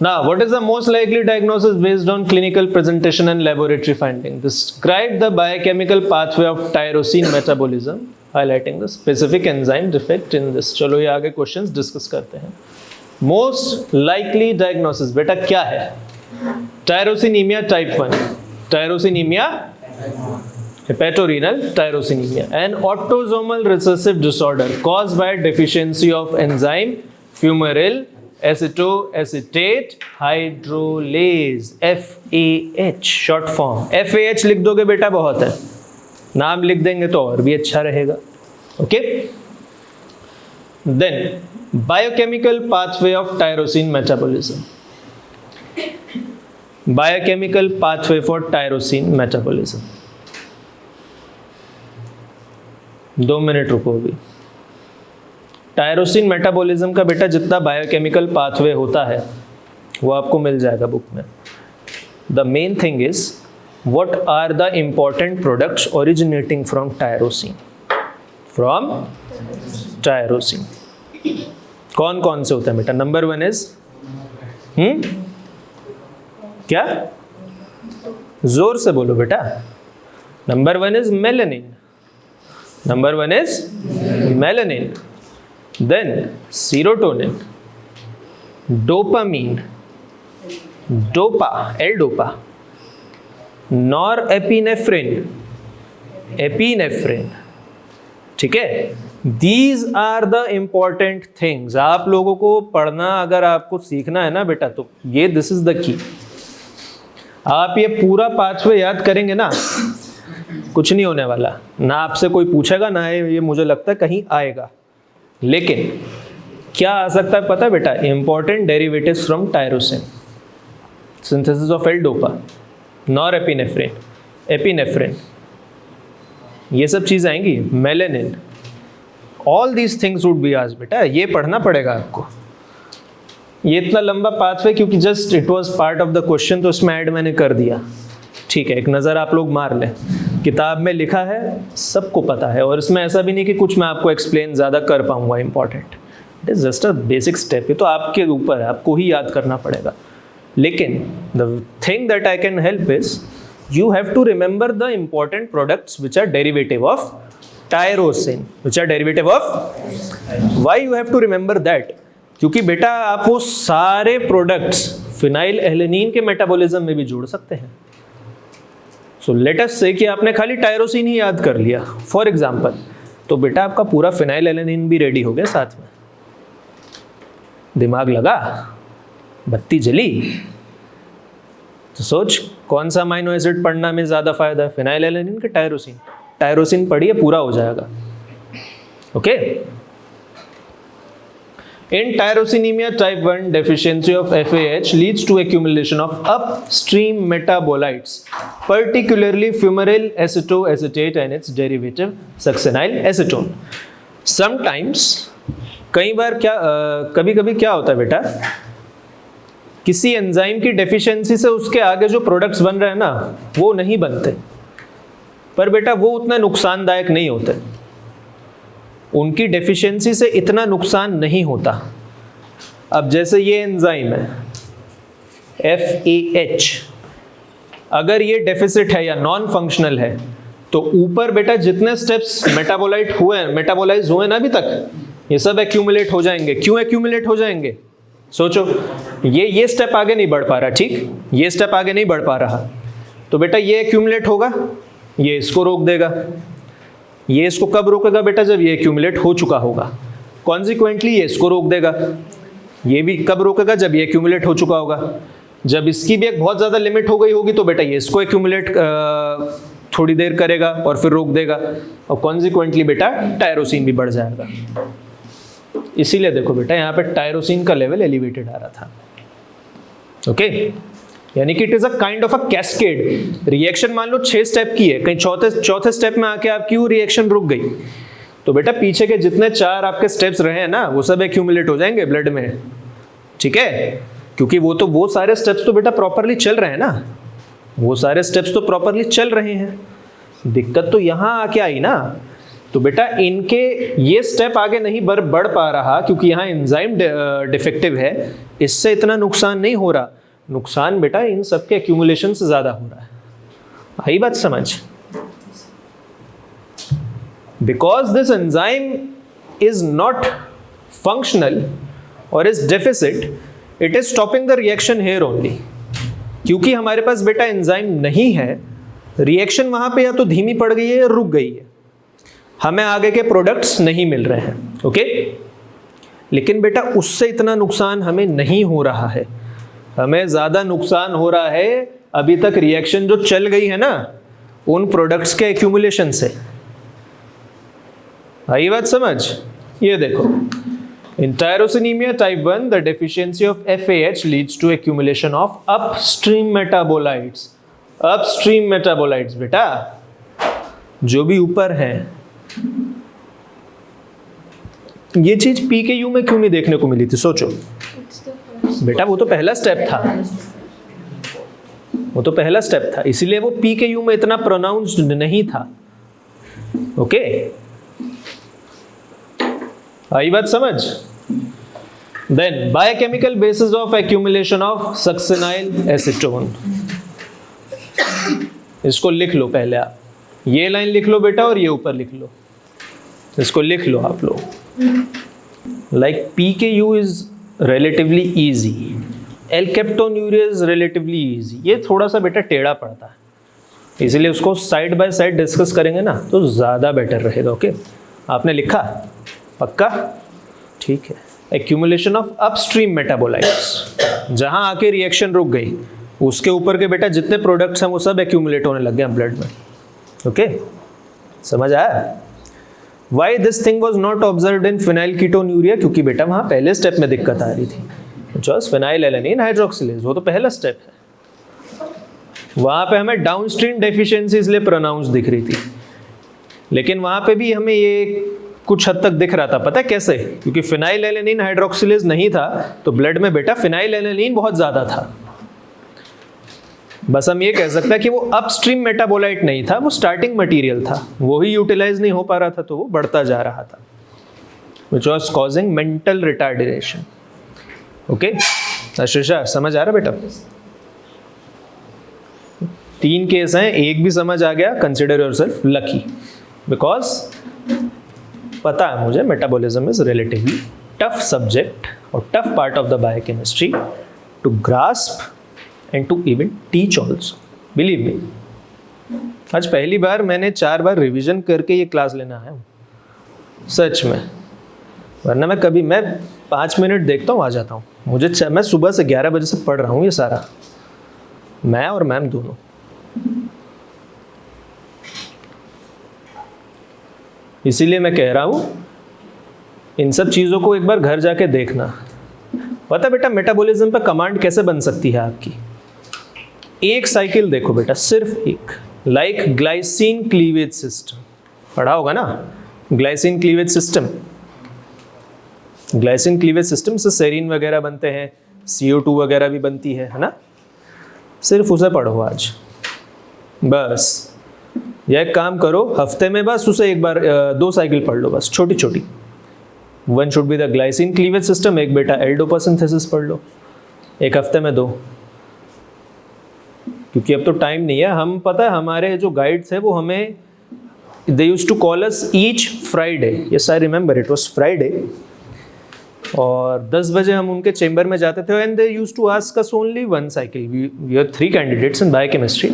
Now, what is the most likely diagnosis based on clinical presentation and laboratory finding? Describe the biochemical pathway of tyrosine metabolism, highlighting the specific enzyme defect in this. चलो ये आगे questions discuss करते हैं. Most likely diagnosis बेटा क्या है? Tyrosinemia type 1. Tyrosinemia, hepatorenal tyrosinemia, an autosomal recessive disorder caused by deficiency of enzyme fumarate acetoacetate hydrolase. FAH short form. FAH लिख दोगे बेटा बहुत है, नाम लिख देंगे तो और भी अच्छा रहेगा. Okay. Then biochemical pathway of tyrosine metabolism. Biochemical pathway for tyrosine metabolism. 2 minute रुको भी. टायरोसिन मेटाबॉलिज्म का बेटा जितना बायोकेमिकल पाथवे होता है वो आपको मिल जाएगा बुक में. The main thing is what are the important products originating from tyrosine. From tyrosine कौन कौन से होते हैं बेटा? नंबर 1 इज क्या? जोर से बोलो बेटा. Number 1 is melanin. Number 1 is melanin. Then serotonin, dopamine, L-dopa, norepinephrine, epinephrine. ठीक है. These are the important things. आप लोगों को पढ़ना, अगर आपको सीखना है ना बेटा, तो ये दिस इज द की। आप ये पूरा पाथवे याद करेंगे ना, कुछ नहीं होने वाला, ना आपसे कोई पूछेगा, ना ये मुझे लगता है कहीं आएगा। लेकिन क्या आ सकता है पता है बेटा? Important derivatives from tyrosine, synthesis of L dopa, nor epinephrine, epinephrine, ये सब चीज़ आएंगी, melanin, all these things would be आज बेटा। ये पढ़ना पड़ेगा आपको। ये इतना लंबा पाथवे क्योंकि just it was part of the question, तो इसमें ऐड मैंने कर दिया। ठीक है, एक नज़र आप लोग मार लें, किताब में लिखा है, सबको पता है, और इसमें ऐसा भी नहीं कि कुछ मैं आपको एक्सप्लेन ज़्यादा कर पाऊंगा। Important, it is just a basic step. ये तो आपके ऊपर है, आपको ही याद करना पड़ेगा। लेकिन the thing that I can help is you have to remember the important products which are derivative of tyrosine, which are derivative of, why you have to remember that? क्योंकि बेटा आप वो सारे प्रोडक्ट्स फिनाइल एलेनिन के metabolism में भी जोड़ सकते हैं। सो लेट अस से कि आपने खाली टायरोसिन ही याद कर लिया फॉर एग्जांपल, तो बेटा आपका पूरा फिनाइल एलेनिन भी रेडी हो गया साथ में। दिमाग लगा, बत्ती जली, तो सोच कौन सा अमाइनो एसिड पढ़ना में ज़्यादा फायदा है, फिनाइल एलेनिन के टायरोसिन? टायरोसिन पढ़िए, पूरा हो जाएगा। Okay, in tyrosinemia type 1 deficiency of FAH leads to accumulation of upstream metabolites, particularly fumaryl acetoacetate and its derivative succinyl acetone. Sometimes, कई बार क्या कभी कभी क्या होता है बेटा, किसी एंजाइम की डेफिशिएंसी से उसके आगे जो प्रोडक्ट्स बन रहे हैं ना, वो नहीं बनते, पर बेटा वो उतना नुकसानदायक नहीं होते, उनकी डेफिशिएंसी से इतना नुकसान नहीं होता। अब जैसे ये एंजाइम है FAH, अगर ये डेफिसिट है या नॉन फंक्शनल है, तो ऊपर बेटा जितने स्टेप्स मेटाबोलाइज हुए ना अभी तक, ये सब एक्यूमुलेट हो जाएंगे। क्यों एक्यूमुलेट हो जाएंगे? सोचो, ये स्टेप आगे नहीं बढ़ पा रहा, ठीक, ये स्टेप आगे नहीं बढ़ पा रहा, तो बेटा ये एक्यूमुलेट होगा, ये इसको रोक देगा। ये इसको कब रोकेगा बेटा? जब ये एक्यूमुलेट हो चुका होगा। कॉन्सिक्वेंटली ये इसको रोक देगा। ये भी कब रोकेगा? जब ये एक्यूमुलेट हो चुका होगा। जब इसकी भी एक बहुत ज़्यादा लिमिट हो गई होगी, तो बेटा ये इसको एक्यूमुलेट थोड़ी देर करेगा और फिर रोक देगा, और कॉन्सिक्वेंटली बेटा टायरोसिन भी बढ़ जाएगा। इसीलिए देखो बेटा यहाँ पे टायरोसिन का लेवल एलिवेटेड आ रहा था। ओके, यानी कि it is a kind of a cascade reaction. मान लो 6 स्टेप की है, कहीं चौथे स्टेप में आके आपकी वो रिएक्शन रुक गई, तो बेटा पीछे के जितने 4 आपके स्टेप्स रहे हैं ना, वो सब एक्यूमुलेट हो जाएंगे ब्लड में। ठीक है, क्योंकि वो सारे स्टेप्स तो बेटा प्रॉपरली चल रहे हैं ना, वो सारे स्टेप्स तो प्रॉपरली चल रहे हैं। दिक्कत तो यहाँ आके आई ना, तो बेटा इनके ये स्टेप आगे नहीं बढ़ पा रहा क्योंकि यहाँ एंजाइम डिफेक्टिव है, इससे इतना नुकसान नहीं हो रहा। नुकसान बेटा इन सबके एक्यूमुलेशन से ज़्यादा हो रहा है। आई बात समझ? Because this enzyme is not functional और is deficit, it is stopping the reaction here only. क्योंकि हमारे पास बेटा एंजाइम नहीं है, रिएक्शन वहाँ पे या तो धीमी पड़ गई है या रुक गई है, हमें आगे के प्रोडक्ट्स नहीं मिल रहे हैं। ओके, लेकिन बेटा उससे इतना नुकसान हमें नहीं हो रहा है, हमें ज़्यादा नुकसान हो रहा है अभी तक रिएक्शन जो चल गई है ना, उन प्रोडक्ट्स के एक्यूमुलेशन से। आई बात समझ? ये देखो, in tyrosinemia type 1 the deficiency of FAH leads to accumulation of upstream metabolites. Upstream metabolites बेटा जो भी ऊपर हैं, ये चीज PKU में क्यों नहीं देखने को मिली थी? सोचो बेटा, वो तो पहला स्टेप था, वो तो पहला स्टेप था, इसीलिए वो PKU में इतना प्रोनाउंस्ड नहीं था। ओके, आई बात समझ? Then biochemical basis of accumulation of succinyl acetone, इसको लिख लो पहले आप, ये लाइन लिख लो बेटा और ये ऊपर लिख लो, इसको लिख लो आप लोग। Like PKU is relatively easy, alkaptonuria is relatively easy. ये थोड़ा सा बेटा टेढ़ा पड़ता है, इसलिए उसको साइड बाय साइड डिस्कस करेंगे ना तो ज़्यादा बेटर रहेगा। ओके, आपने लिखा? पक्का? ठीक है। एक्यूमुलेशन ऑफ अपस्ट्रीम मेटाबोलाइट्स, जहां आके रिएक्शन रुक गई उसके ऊपर के बेटा जितने प्रोडक्ट्स हैं वो सब एक्यूमुलेट होने लग गए ब्लड में। ओके, समझ आया? Why this thing was not observe in phenyl ketonuria? क्योंकि बेटा वहां पहले स्टेप में दिक्कत आ रही थी, फिनाइल एलेनिन हाइड्रोक्सिलेज, वो तो पहला स्टेप है। वहां पे हमें डाउनस्ट्रीम डेफिशिएंसी इसलिए प्रोनाउंस दिख रही थी, लेकिन वहां पे भी हमें ये कुछ हद तक दिख रहा था। पता है कैसे? क्योंकि फिनाइल एलेनिन हाइड्रोक्सिलेज नहीं था तो ब्लड में बेटा फिनाइल एलेनिन बहुत ज्यादा था। बस हम ये कह सकते हैं कि वो अपस्ट्रीम मेटाबोलाइट नहीं था, वो स्टार्टिंग मटेरियल था, वो ही यूटिलाइज नहीं हो पा रहा था तो वो बढ़ता जा रहा था, which was causing mental retardation. Okay, Ashisha समझ आ रहा बेटा? 3 केस हैं, एक भी समझ आ गया, कंसिडर योरसेल्फ लकी, बिकॉज पता है मुझे metabolism is relatively tough subject और tough part of the biochemistry to grasp and to even teach also, believe me. आज पहली बार मैंने 4 बार रिवीजन करके ये क्लास लेना है सच में, वरना मैं 5 मिनट देखता हूँ आ जाता हूँ। मैं सुबह से 11 बजे से पढ़ रहा हूँ ये सारा, मैं और मैम दोनों। इसीलिए मैं कह रहा हूँ इन सब चीज़ों को एक बार घर जाके देखना। पता बेटा मेटाबॉलिज्म पे कमांड कैसे बन सकती है आपकी? एक साइकिल देखो बेटा, सिर्फ एक, लाइक ग्लाइसिन क्लीवेज सिस्टम, पढ़ा होगा ना glycine cleavage system. Glycine cleavage system से सेरीन वगैरह बनते हैं, CO2 वगैरह भी बनती है ना? सिर्फ उसे पढ़ो आज बस। या एक काम करो, हफ्ते में बस उसे एक बार 2 साइकिल पढ़ लो बस, छोटी छोटी। One should be the glycine cleavage system, एक बेटा एल्डोपा सिंथेसिस पढ़ लो, एक हफ्ते में 2। क्योंकि अब तो टाइम नहीं है। हम पता है हमारे जो गाइड्स है वो हमें they used to call us each Friday, yes I remember it was Friday, और 10 बजे हम उनके चेंबर में जाते थे and they used to ask us only 1 cycle. We are 3 candidates in biochemistry,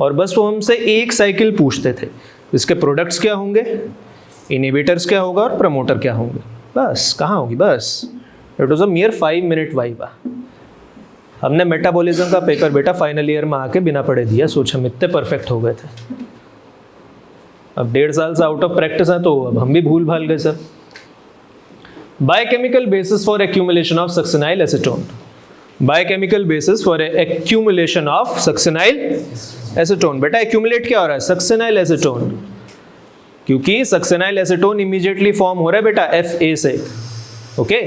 और बस वो हमसे एक साइकिल पूछते थे, इसके प्रोडक्ट्स क्या होंगे, इनहिबिटर्स क्या होगा और प्रमोटर क्या होंगे, बस। कहाँ होगी बस। It was a मियर 5 minute viva. हमने मेटाबॉलिज्म का पेपर बेटा फाइनल ईयर में आके बिना पढ़े दिया, सोच हम इतने परफेक्ट हो गए थे। अब 1.5 साल से आउट ऑफ प्रैक्टिस है तो अब हम भी भूल भाल गए सब। Biochemical basis for accumulation of succinyl acetone, biochemical basis for accumulation of succinyl acetone. बेटा एक्यूमुलेट क्या हो रहा है? सक्सिनाइल एसीटोन, क्योंकि सक्सिनाइल एसीटोन इमीडिएटली फॉर्म हो रहा है बेटा FA से। Okay,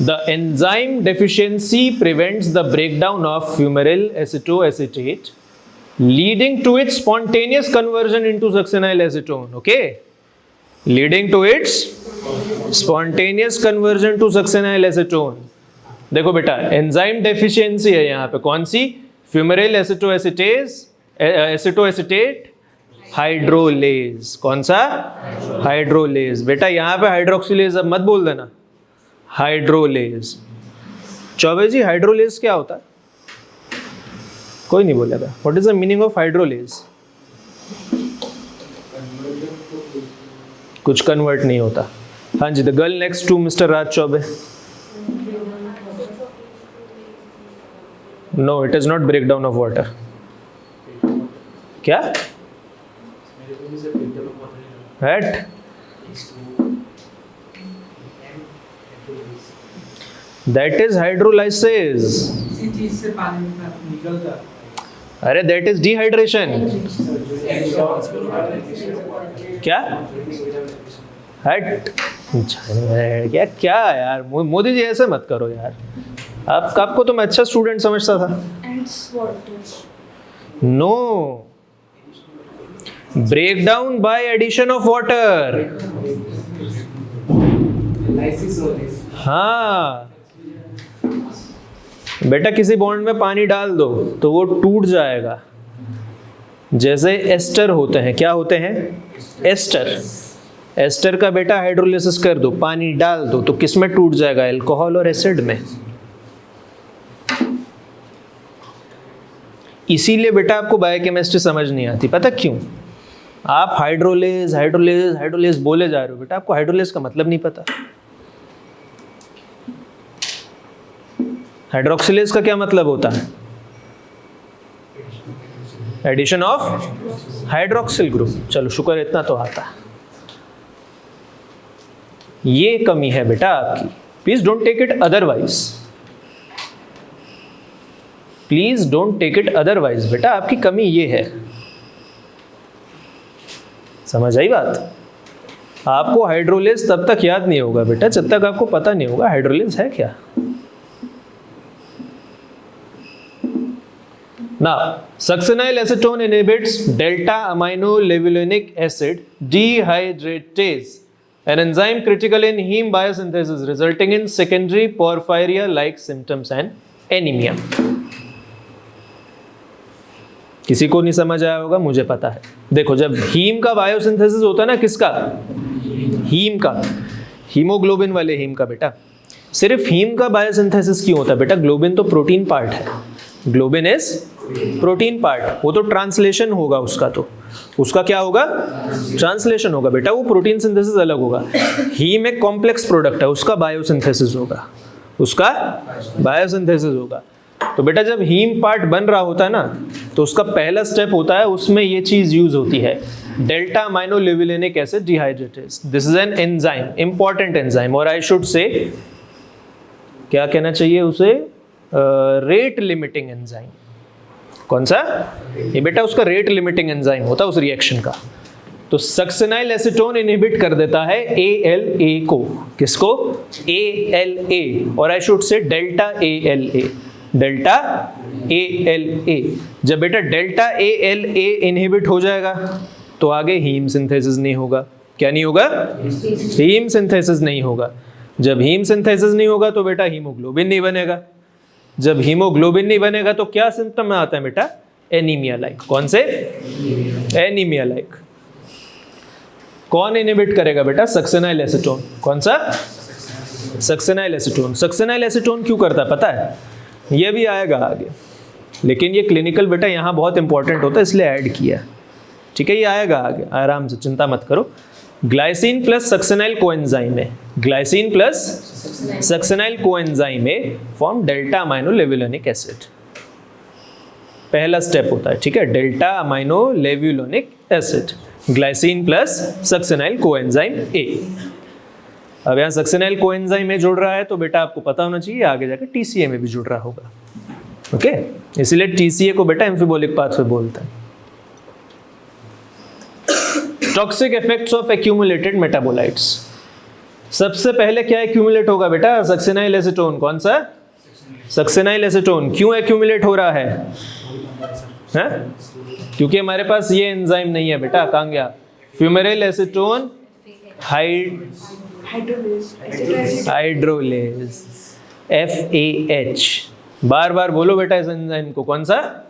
the enzyme deficiency prevents the breakdown of fumaryl acetoacetate leading to its spontaneous conversion into succinyl acetone. Okay, leading to its spontaneous conversion to succinyl acetone. देखो बेटा enzyme deficiency है यहाँ पे, कौन सी? फ्यूमेरिल एसिटोएसिटेट हाइड्रोलेज। कौन सा? Hydrolase. बेटा यहाँ पे हाइड्रोक्सिलेज अब मत बोल देना, हाइड्रोलेज। चौबे जी हाइड्रोलेज क्या होता है? कोई नहीं बोलेगा। What is the meaning of hydrolase? कुछ कन्वर्ट नहीं होता। हाँ जी, the girl next to mister Raj Choubey. No, it is not breakdown of water. क्या? At? That is hydrolysis. अरे that is dehydration. क्या? हट क्या यार, मोदी जी ऐसे मत करो यार। आपको तो मैं अच्छा स्टूडेंट समझता था। No, break down by addition of water. हाँ बेटा, किसी बॉन्ड में पानी डाल दो तो वो टूट जाएगा। जैसे एस्टर होते हैं, क्या होते हैं? एस्टर। एस्टर का बेटा हाइड्रोलिसिस कर दो, पानी डाल दो तो किस में टूट जाएगा? अल्कोहल और एसिड में। इसीलिए बेटा आपको बायोकेमिस्ट्री समझ नहीं आती। पता क्यों? आप हाइड्रोलेज हाइड्रोलेज हाइड्रोलेज बोले जा रहे हो बेटा, आपको हाइड्रोलेज का मतलब नहीं पता। हाइड्रोक्सिलेज का क्या मतलब होता है? Addition of hydroxyl group. चलो शुक्र इतना तो आता है। ये कमी है बेटा आपकी, please don't take it otherwise, please don't take it otherwise. बेटा आपकी कमी ये है, समझ आई बात? आपको हाइड्रोलेज तब तक याद नहीं होगा बेटा जब तक आपको पता नहीं होगा हाइड्रोलेज है क्या। Now, succinyl acetone inhibits delta amino levulinic acid dehydratase, an enzyme critical in heme biosynthesis, resulting in secondary porphyria-like symptoms and anemia. किसी को नहीं समझ आया होगा, मुझे पता है। देखो, जब हीम का बायोसिंथेसिस होता है ना, किसका? हीम का, हीमोग्लोबिन वाले हीम का बेटा। सिर्फ हीम का बायोसिंथेसिस क्यों होता है बेटा? ग्लोबिन तो प्रोटीन पार्ट है, ग्लोबिन इज प्रोटीन पार्ट, वो तो ट्रांसलेशन होगा उसका, तो उसका क्या होगा? ट्रांसलेशन होगा बेटा, वो प्रोटीन सिंथेसिस अलग होगा। हीम एक कॉम्प्लेक्स प्रोडक्ट है, उसका बायोसिंथेसिस होगा, उसका बायोसिंथेसिस होगा। तो बेटा जब हीम पार्ट बन रहा होता है ना, तो उसका पहला स्टेप होता है, उसमें ये चीज यूज होती है, delta amino levulinic acid dehydratase. This is an enzyme, important enzyme, और आई शुड से क्या कहना चाहिए उसे? Rate limiting enzyme. कौन सा? ये बेटा उसका रेट लिमिटिंग एंजाइम होता है उस रिएक्शन का। तो सक्सिनाइल एसीटोन इनहिबिट कर देता है ALA को। किसको? ALA, और आई शुड से डेल्टा ALA, डेल्टा ALA। जब बेटा डेल्टा ALA इनहिबिट हो जाएगा तो आगे हीम सिंथेसिस नहीं होगा। क्या नहीं होगा? हीम सिंथेसिस नहीं होगा। जब हीम सिंथेसिस नहीं होगा तो बेटा हीमोग्लोबिन नहीं बनेगा। जब हीमोग्लोबिन नहीं बनेगा तो क्या सिम्टम में आता है बेटा? Anaemia like. कौन से? Anaemia like. कौन इनहिबिट करेगा बेटा? Succinyl acetone. कौन सा? Succinyl acetone. सक्सिनाइल एसीटोन क्यों करता है पता है? ये भी आएगा आगे, लेकिन ये क्लिनिकल बेटा यहाँ बहुत इंपॉर्टेंट होता है, इसलिए ऐड किया। ठीक है, ये आएगा आगे, आराम से, चिंता मत करो। ग्लाइसिन प्लस सक्सिनाइल कोएंजाइम है, ग्लाइसिन प्लस सक्सिनाइल कोएंजाइम है form delta amino levulinic acid. पहला स्टेप होता है, ठीक है, delta amino levulinic acid, glycine plus succinyl coenzyme A. अब यहाँ सक्सिनाइल कोएंजाइम में जुड़ रहा है तो बेटा आपको पता होना चाहिए आगे जाकर TCA में भी जुड़ रहा होगा। ओके, इसलिए TCA को बेटा एम्फिबोलिक पाथवे बोलते हैं। Toxic effects of accumulated metabolites. सबसे पहले क्या एक्यूमुलेट होगा बेटा? Succinyl acetone. कौन सा? Succinyl acetone. क्यों एक्यूमुलेट हो रहा है? क्योंकि हमारे पास ये एंजाइम नहीं है बेटा। कहाँ गया? फ्यूमेरिल एसीटोन हाइड्रोलेज, FAH। बार बार बोलो बेटा इस एंजाइम को। कौन सा?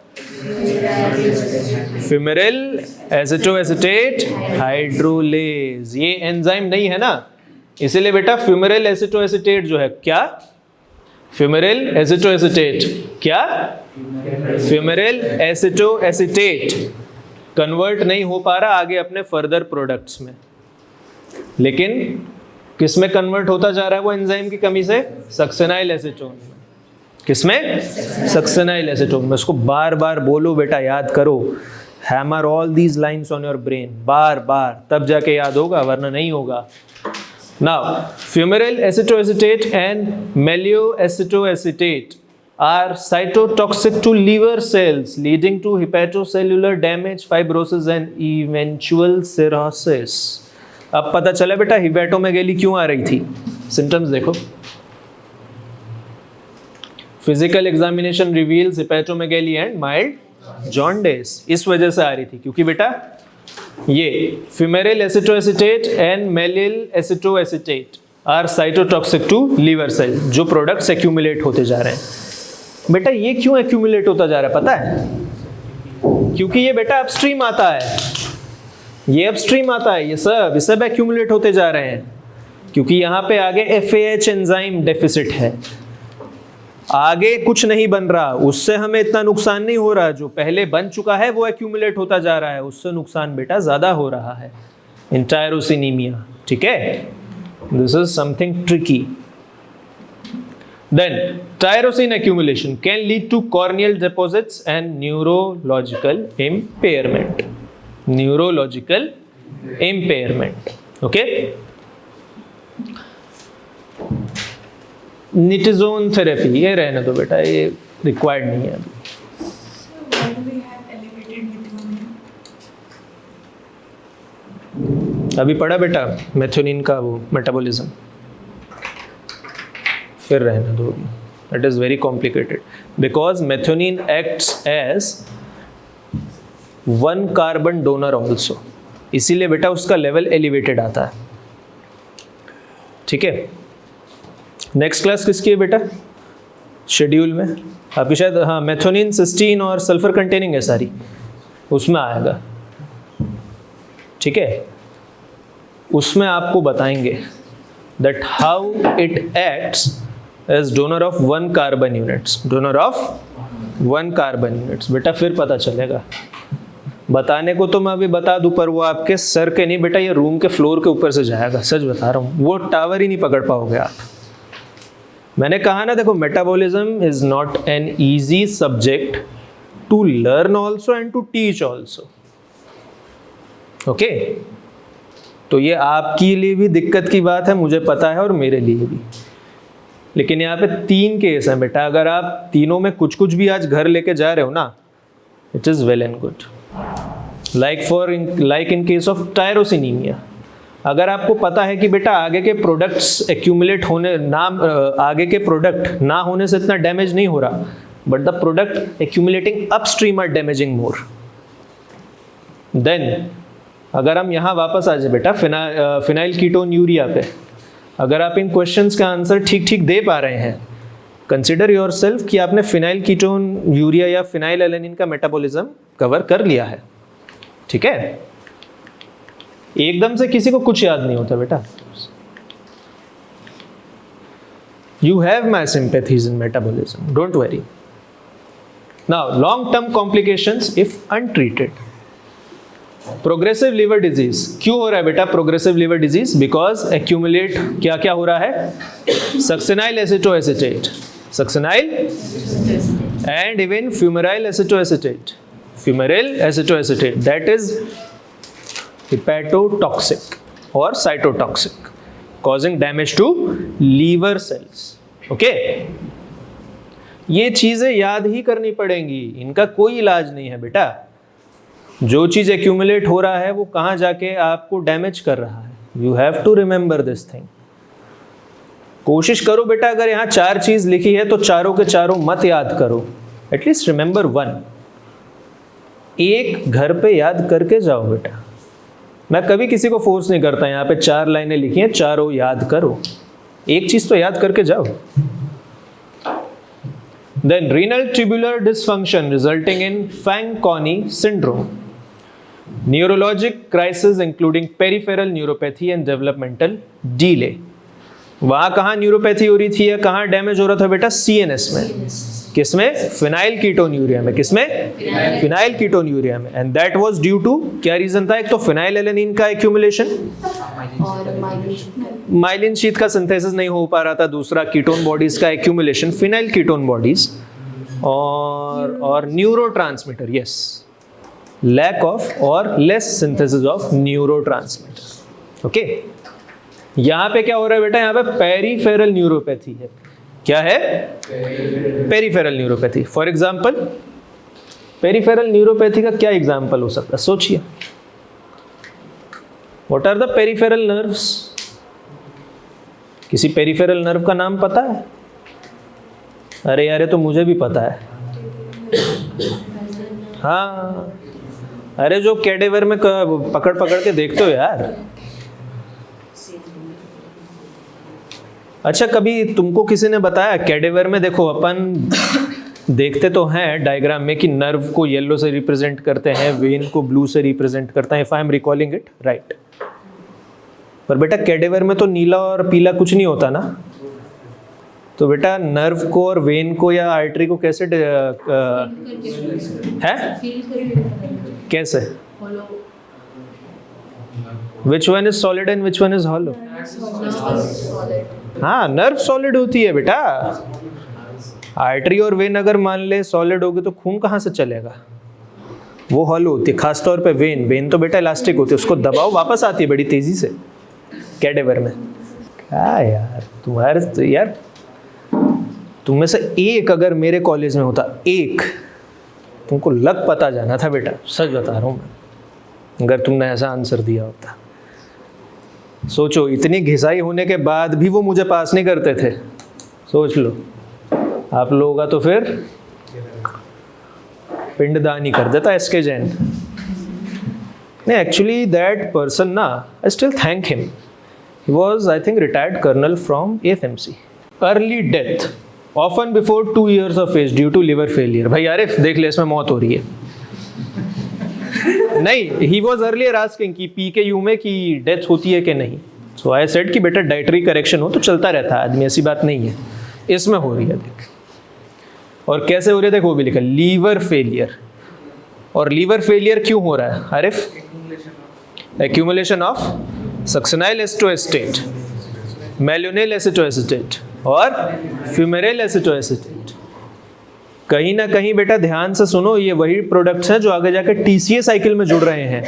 फ्यूमेरिल एसिटोएसिटेट हाइड्रोलेज। ये एंजाइम नहीं है ना, इसीलिए बेटा फ्यूमेरिल एसिटोएसिटेट जो है, क्या? फ्यूमेरिल एसिटोएसिटेट, क्या? फ्यूमेरिल एसिटोएसिटेट कन्वर्ट नहीं हो पा रहा आगे अपने फर्दर प्रोडक्ट्स में, लेकिन किस में कन्वर्ट होता जा रहा है वो एंजाइम की कमी से? Succinyl acetone. किसमें? सक्सिनाइल एसीटोन में। उसको बार बार बोलो बेटा, याद करो, hammer all these lines on your brain, बार बार, तब जाके याद होगा, वरना नहीं होगा। Now fumaryl acetoacetate and maleylacetoacetate are cytotoxic to liver cells, leading to hepatocellular damage, fibrosis and eventual cirrhosis. अब पता चला बेटा हिपेटोमेगैली क्यों आ रही थी। सिम्टम्स देखो, physical examination reveals hepatomegaly and mild jaundice. इस वजह से आ रही थी क्योंकि बेटा ये fumaryl acetoacetate and maleyl acetoacetate are cytotoxic to liver cell, जो प्रोडक्ट्स एक्यूमुलेट होते जा रहे हैं। बेटा ये क्यों एक्यूमुलेट होता जा रहा है पता है? क्योंकि ये बेटा अपस्ट्रीम आता है, ये अपस्ट्रीम आता है, ये सब एक्यूमुलेट होते जा रहे हैं क्योंकि यहाँ पे आगे FAH एंजाइम डेफिसिट है। आगे कुछ नहीं बन रहा, उससे हमें इतना नुकसान नहीं हो रहा, जो पहले बन चुका है वो एक्यूमुलेट होता जा रहा है, उससे नुकसान बेटा ज्यादा हो रहा है इन टायरोसिनीमिया। ठीक है, this is something tricky. Then tyrosine accumulation can lead to corneal deposits and neurological impairment. Neurological impairment. Okay? Nitazone therapy, ये रहने दो बेटा, ये रिक्वायर्ड नहीं है अभी। Why do we have elevated methionine? अभी पढ़ा बेटा मेथोनिन का वो मेटाबॉलिज्म, फिर रहने दो। It is very complicated because methionine acts as 1 carbon donor also, इसीलिए बेटा उसका लेवल एलिवेटेड आता है। ठीक है, नेक्स्ट क्लास किसकी है बेटा शेड्यूल में? आपकी शायद, हाँ, मेथोनिन, सिस्टीन और सल्फर कंटेनिंग है सारी, उसमें आएगा। ठीक है, उसमें आपको बताएंगे that how it acts as donor of 1 carbon units, donor of 1 carbon units. बेटा फिर पता चलेगा, बताने को तो मैं अभी बता दूं पर वो आपके सर के नहीं बेटा, ये रूम के फ्लोर के ऊपर से जाएगा, सच बता रहा हूँ, वो टावर ही नहीं पकड़ पाओगे आप। मैंने कहा ना, देखो metabolism is not an easy subject to learn also and to teach also. Okay, तो ये आपके लिए भी दिक्कत की बात है, मुझे पता है, और मेरे लिए भी। लेकिन यहाँ पे 3 केस हैं बेटा, अगर आप तीनों में कुछ कुछ भी आज घर लेके जा रहे हो ना, it is well and good. Like in case of tyrosinemia, अगर आपको पता है कि बेटा आगे के प्रोडक्ट्स एक्यूमुलेट होने ना, आगे के प्रोडक्ट ना होने से इतना डैमेज नहीं हो रहा, but the product accumulating upstream are damaging more, then अगर हम यहाँ वापस आ जाए बेटा फिनाइल कीटोन यूरिया पे, अगर आप इन क्वेश्चंस का आंसर ठीक ठीक दे पा रहे हैं, कंसिडर योरसेल्फ कि आपने फिनाइल कीटोन यूरिया या फिनाइल एलेनिन का मेटाबॉलिज्म कवर कर लिया है। ठीक है, एकदम से किसी को कुछ याद नहीं होता बेटा। You have my sympathies in metabolism, don't worry. Now long term complications if untreated. Progressive liver disease क्यों हो रहा है बेटा progressive liver disease? Because accumulate क्या क्या हो रहा है? Succinyl acetoacetate, succinyl and even fumaryl acetoacetate, fumaryl acetoacetate, that is hepatotoxic or cytotoxic, causing damage to liver cells. Okay? ये चीजें याद ही करनी पड़ेंगी, इनका कोई इलाज नहीं है बेटा। जो चीज एक्यूमुलेट हो रहा है वो कहाँ जाके आपको डैमेज कर रहा है, you have to remember this thing. कोशिश करो बेटा, अगर यहाँ 4 चीज लिखी है तो चारों के चारों मत याद करो, एटलीस्ट रिमेंबर 1। एक घर पे याद करके जाओ बेटा। मैं कभी किसी को फोर्स नहीं करता, यहाँ पे 4 लाइनें लिखी हैं, चारों याद करो, एक चीज तो याद करके जाओ। Then renal tubular dysfunction resulting in Fanconi syndrome, neurologic crisis including peripheral neuropathy and developmental delay। वहां कहाँ न्यूरोपैथी हो रही थी या कहाँ डैमेज हो रहा था बेटा? CNS में। किसमें? फिनाइल कीटोन यूरिया में। किसमें? फिनाइल कीटोन यूरिया में। And that was due to, क्या रीजन था? एक तो फिनाइल एलेनिन का एक्यूमुलेशन और माइलिन शीथ का सिंथेसिस नहीं हो पा रहा था, दूसरा कीटोन बॉडीज का एक्यूमुलेशन, फिनाइल कीटोन बॉडीज, और न्यूरोट्रांसमीटर, यस, लैक ऑफ और less synthesis of neurotransmitter. Okay, यहाँ पे क्या हो रहा है बेटा? यहाँ पे पेरिफेरल न्यूरोपैथी है। क्या है? Peripheral neuropathy. For example, peripheral neuropathy का क्या एग्जाम्पल हो सकता है? सोचिए, what are the peripheral nerves? किसी पेरिफेरल नर्व का नाम पता है? अरे यार, ये तो मुझे भी पता है। हाँ, अरे जो कैडेवर में पकड़ पकड़ के देखते हो यार। अच्छा, कभी तुमको किसी ने बताया कैडेवर में, देखो अपन देखते तो हैं डायग्राम में कि नर्व को येलो से रिप्रेजेंट करते हैं, वेन को ब्लू से रिप्रेजेंट करते हैं, if I am recalling it right. पर बेटा कैडेवर में तो नीला और पीला कुछ नहीं होता ना, तो बेटा नर्व को और वेन को या आर्टरी को कैसे है फील करके कैसे? Follow which one is solid and which one is hollow? Solid हाँ, नर्व सॉलिड होती है बेटा। आर्टरी और वेन अगर मान ले सॉलिड होगी तो खून कहाँ से चलेगा? वो हॉलो होती है, खासतौर पे वेन। वेन तो बेटा इलास्टिक होती है, उसको दबाओ वापस आती है बड़ी तेजी से कैडेवर में। क्या यार तुम्हारे तो यार, तुम में से एक अगर मेरे कॉलेज में होता, एक, तुमको लग पता जाना था बेटा, सच बता रहा हूँ मैं, अगर तुमने ऐसा आंसर दिया होता। सोचो, इतनी घिसाई होने के बाद भी वो मुझे पास नहीं करते थे। सोच लो आप लोगों का तो फिर पिंडदान ही कर देता एसके जैन। नहीं, एक्चुअली दैट पर्सन ना, I still thank him. He was I think retired colonel from AFMC. Early death often before 2 years of age due to liver failure. भाई आरिफ देख ले, इसमें मौत हो रही है। नहीं, ही वॉज अर्लियर आस्किंग कि पीकेयू में कि डेथ होती है कि नहीं। सो आई सेड कि बेटा डाइटरी करेक्शन हो तो चलता रहता है आदमी, ऐसी बात नहीं है। इसमें हो रही है देख, और कैसे हो रही है देख, वो भी लिखा लीवर फेलियर। और लीवर फेलियर क्यों हो रहा है आरिफ? एक्यूमुलेशन ऑफ सक्सिनाइल एसिटोएसिटेट, मेल्योनिल एसिटोएसिटेट और फ्यूमेराइल एसिटोएसिटेट। कहीं ना कहीं बेटा ध्यान से सुनो, ये वही प्रोडक्ट्स हैं जो आगे जाकर टीसीए साइकिल में जुड़ रहे हैं।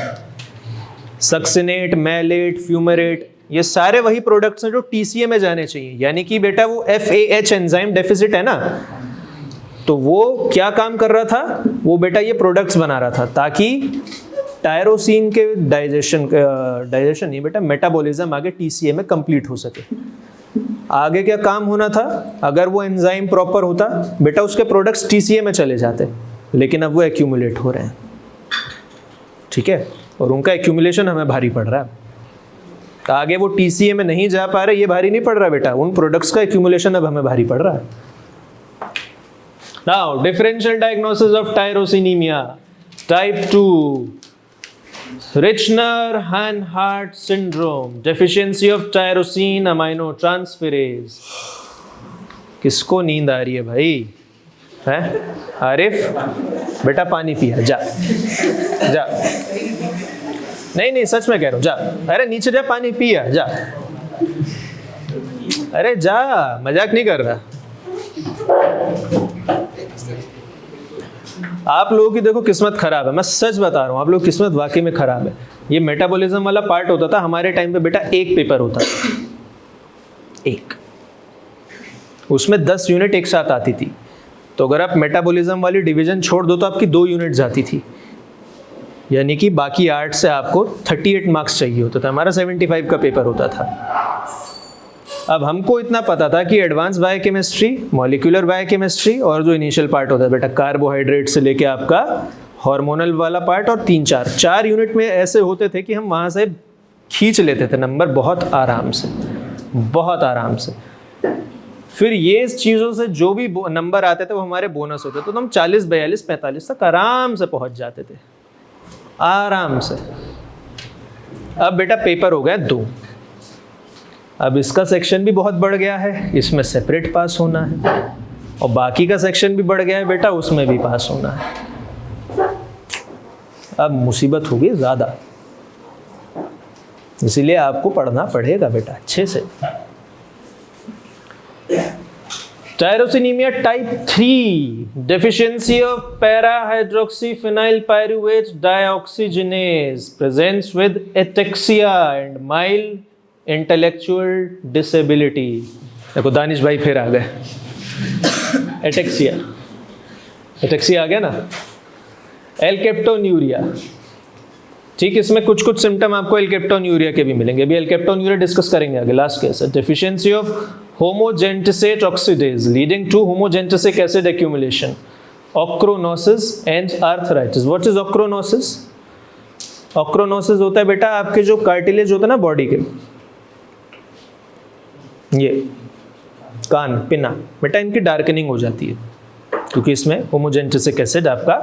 सक्सिनेट, मैलेट, फ्यूमेरेट, ये सारे वही प्रोडक्ट्स हैं जो टीसीए में जाने चाहिए। यानी कि बेटा वो FAH एंजाइम डेफिसिट है ना, तो वो क्या काम कर रहा था? वो बेटा ये प्रोडक्ट्स बना रहा था ताकि टायरोसिन के डाइजेशन नहीं बेटा, मेटाबॉलिज्म आगे टीसीए में कंप्लीट हो सके। आगे क्या काम होना था? अगर वो एंजाइम प्रॉपर होता बेटा, उसके प्रोडक्ट्स टीसीए में चले जाते, लेकिन अब वो एक्यूमुलेट हो रहे हैं। ठीक है, और उनका एक्यूमुलेशन हमें भारी पड़ रहा है। तो आगे वो टीसीए में नहीं जा पा रहे, ये भारी नहीं पड़ रहा बेटा, उन प्रोडक्ट्स का एक्यूमुलेशन अब हमें भारी पड़ रहा है। Now, differential diagnosis of tyrosinemia, type 2, Richner-Hanhart syndrome, deficiency of tyrosine aminotransferase। किसको नींद आ रही है भाई? हैं आरिफ बेटा पानी पिया, जा जा। नहीं सच में कह रहा हूँ, जा। अरे नीचे जा, पानी पिया, जा। अरे जा, मजाक नहीं कर रहा। आप लोगों की देखो किस्मत खराब है, मैं सच बता रहा हूँ, आप लोग किस्मत वाकई में खराब है। ये मेटाबॉलिज्म वाला पार्ट होता था हमारे टाइम पे बेटा, एक पेपर होता था, एक, उसमें 10 यूनिट एक साथ आती थी। तो अगर आप मेटाबॉलिज्म वाली डिवीजन छोड़ दो तो आपकी 2 यूनिट जाती थी, यानी कि बाकी 8 से आपको 38 मार्क्स चाहिए होता था। हमारा 75 का पेपर होता था। अब हमको इतना पता था कि एडवांस बायोकेमिस्ट्री, मॉलिक्यूलर बायोकेमिस्ट्री और जो इनिशियल पार्ट होता है बेटा, कार्बोहाइड्रेट से लेके आपका हार्मोनल वाला पार्ट, और 4 यूनिट में ऐसे होते थे कि हम वहाँ से खींच लेते थे नंबर बहुत आराम से, बहुत आराम से। फिर ये चीज़ों से जो भी नंबर आते थे वो हमारे बोनस होते थे, तो हम 40, 42, 45 तक आराम से पहुँच जाते थे, आराम से। अब बेटा पेपर हो गया 2, अब इसका सेक्शन भी बहुत बढ़ गया है, इसमें सेपरेट पास होना है, और बाकी का सेक्शन भी बढ़ गया है बेटा, उसमें भी पास होना है। अब मुसीबत होगी ज़्यादा, इसीलिए आपको पढ़ना पड़ेगा बेटा अच्छे से। टायरोसिनीमिया type 3, deficiency of para-hydroxyphenyl pyruvate dioxygenase, presents with ataxia and mild intellectual disability. देखो दानिश भाई फिर आ गए, एटेक्सिया, एटेक्सिया आ गया ना। एल्केप्टोन्यूरिया, ठीक, इसमें कुछ कुछ सिम्टम आपको एल्केप्टोन्यूरिया के भी मिलेंगे। अभी एल्केप्टोन्यूरिया डिस्कस करेंगे आगे, लास्ट केस है। Deficiency of homogentisate oxidase leading to homogentisic acid accumulation, ochronosis and arthritis. What is ochronosis? Ochronosis होता है बेटा आपके जो कार्टिलेज होता है ना बॉडी के, ये कान, पिना, बेटा इनकी डार्कनिंग हो जाती है, क्योंकि इसमें होमोजेंटिसिक एसिड आपका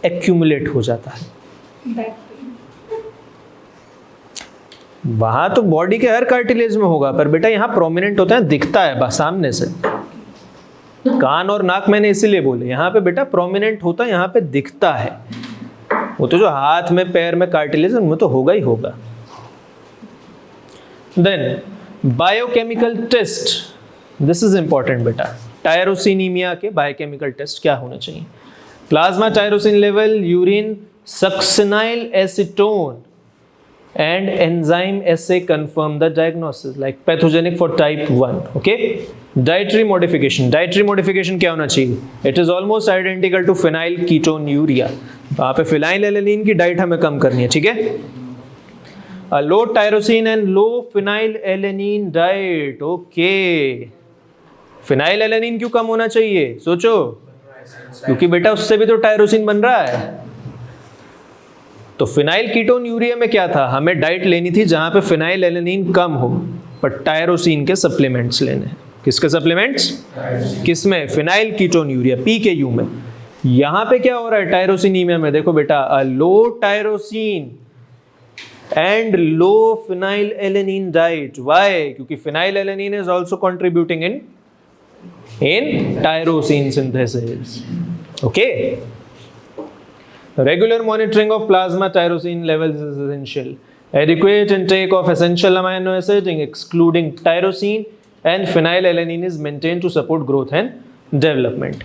एक्यूमुलेट हो जाता है। वहां तो बॉडी के हर कार्टिलेज में होगा, पर बेटा यहाँ प्रोमिनेंट होता है, दिखता है सामने से, कान और नाक मैंने इसीलिए बोले, यहाँ पे बेटा प्रोमिनेंट होता है, यहाँ पे दिखता है। वो तो जो हाथ में पैर में कार्टिलेज उनमें तो होगा ही होगा। Then biochemical test, this is important बेटा। टायरोसिनीमिया के बायोकेमिकल टेस्ट क्या होने चाहिए? Plasma tyrosine level, urine succinyl acetone and enzyme assay confirm the diagnosis like pathogenic for type 1. Okay, dietary modification क्या होना चाहिए? It is almost identical to phenylketonuria. वहाँ पे phenylalanine की डाइट हमें कम करनी है, ठीक है? low tyrosine and low phenylalanine diet. Okay, phenylalanine क्यों कम होना चाहिए? सोचो, क्योंकि बेटा उससे भी तो टायरोसिन बन रहा है। तो फिनाइल कीटोन यूरिया में क्या था? हमें डाइट लेनी थी जहां पे फिनाइल एलेनिन कम हो, पर टायरोसिन के सप्लीमेंट्स लेने हैं। किसके सप्लीमेंट्स? किसमें? फिनाइल कीटोन यूरिया, PKU में। यहां पे क्या हो रहा है टायरोसिनीमिया में? देखो बेटा, low tyrosine and low phenylalanine diet. Why? क्योंकि phenylalanine is also contributing in tyrosine synthesis. Okay, regular monitoring of plasma tyrosine levels is essential. Adequate intake of essential amino acid excluding tyrosine and phenylalanine is maintained to support growth and development.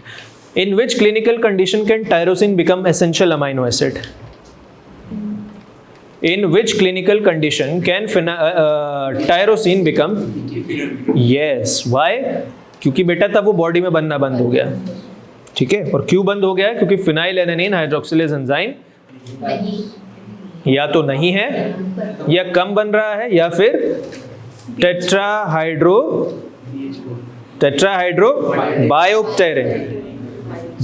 In which clinical condition can tyrosine become essential amino acid? In which clinical condition can tyrosine become? Yes. Why? क्योंकि बेटा तब वो body में बनना बंद हो गया, ठीक है। और क्यों बंद हो गया है? क्योंकि फिनाइलएलेनिन हाइड्रोक्सिलेज एंजाइम या तो नहीं है, या कम बन रहा है, या फिर टेट्राहाइड्रो बायोप्टेरिन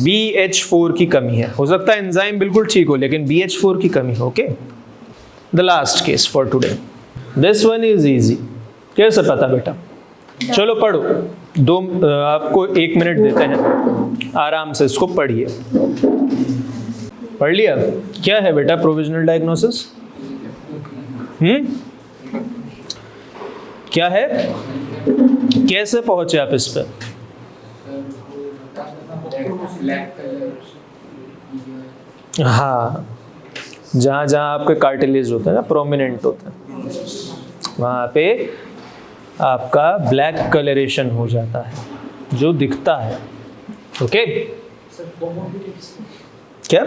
BH4 की कमी है। हो सकता है एंजाइम बिल्कुल ठीक हो, लेकिन BH4 की कमी हो। Okay, the last case for today, this one is easy. कैसे पता बेटा? चलो पढ़ो, आपको 1 मिनट देते हैं, आराम से इसको पढ़िए। पढ़ लिया? क्या है बेटा प्रोविजनल डायग्नोसिस? क्या है? कैसे पहुंचे आप इस पे? हाँ, जहाँ जहाँ आपके कार्टिलेज होता है ना, प्रोमिनेंट होता है, वहाँ पे आपका ब्लैक कलरेशन हो जाता है जो दिखता है। ओके, क्या?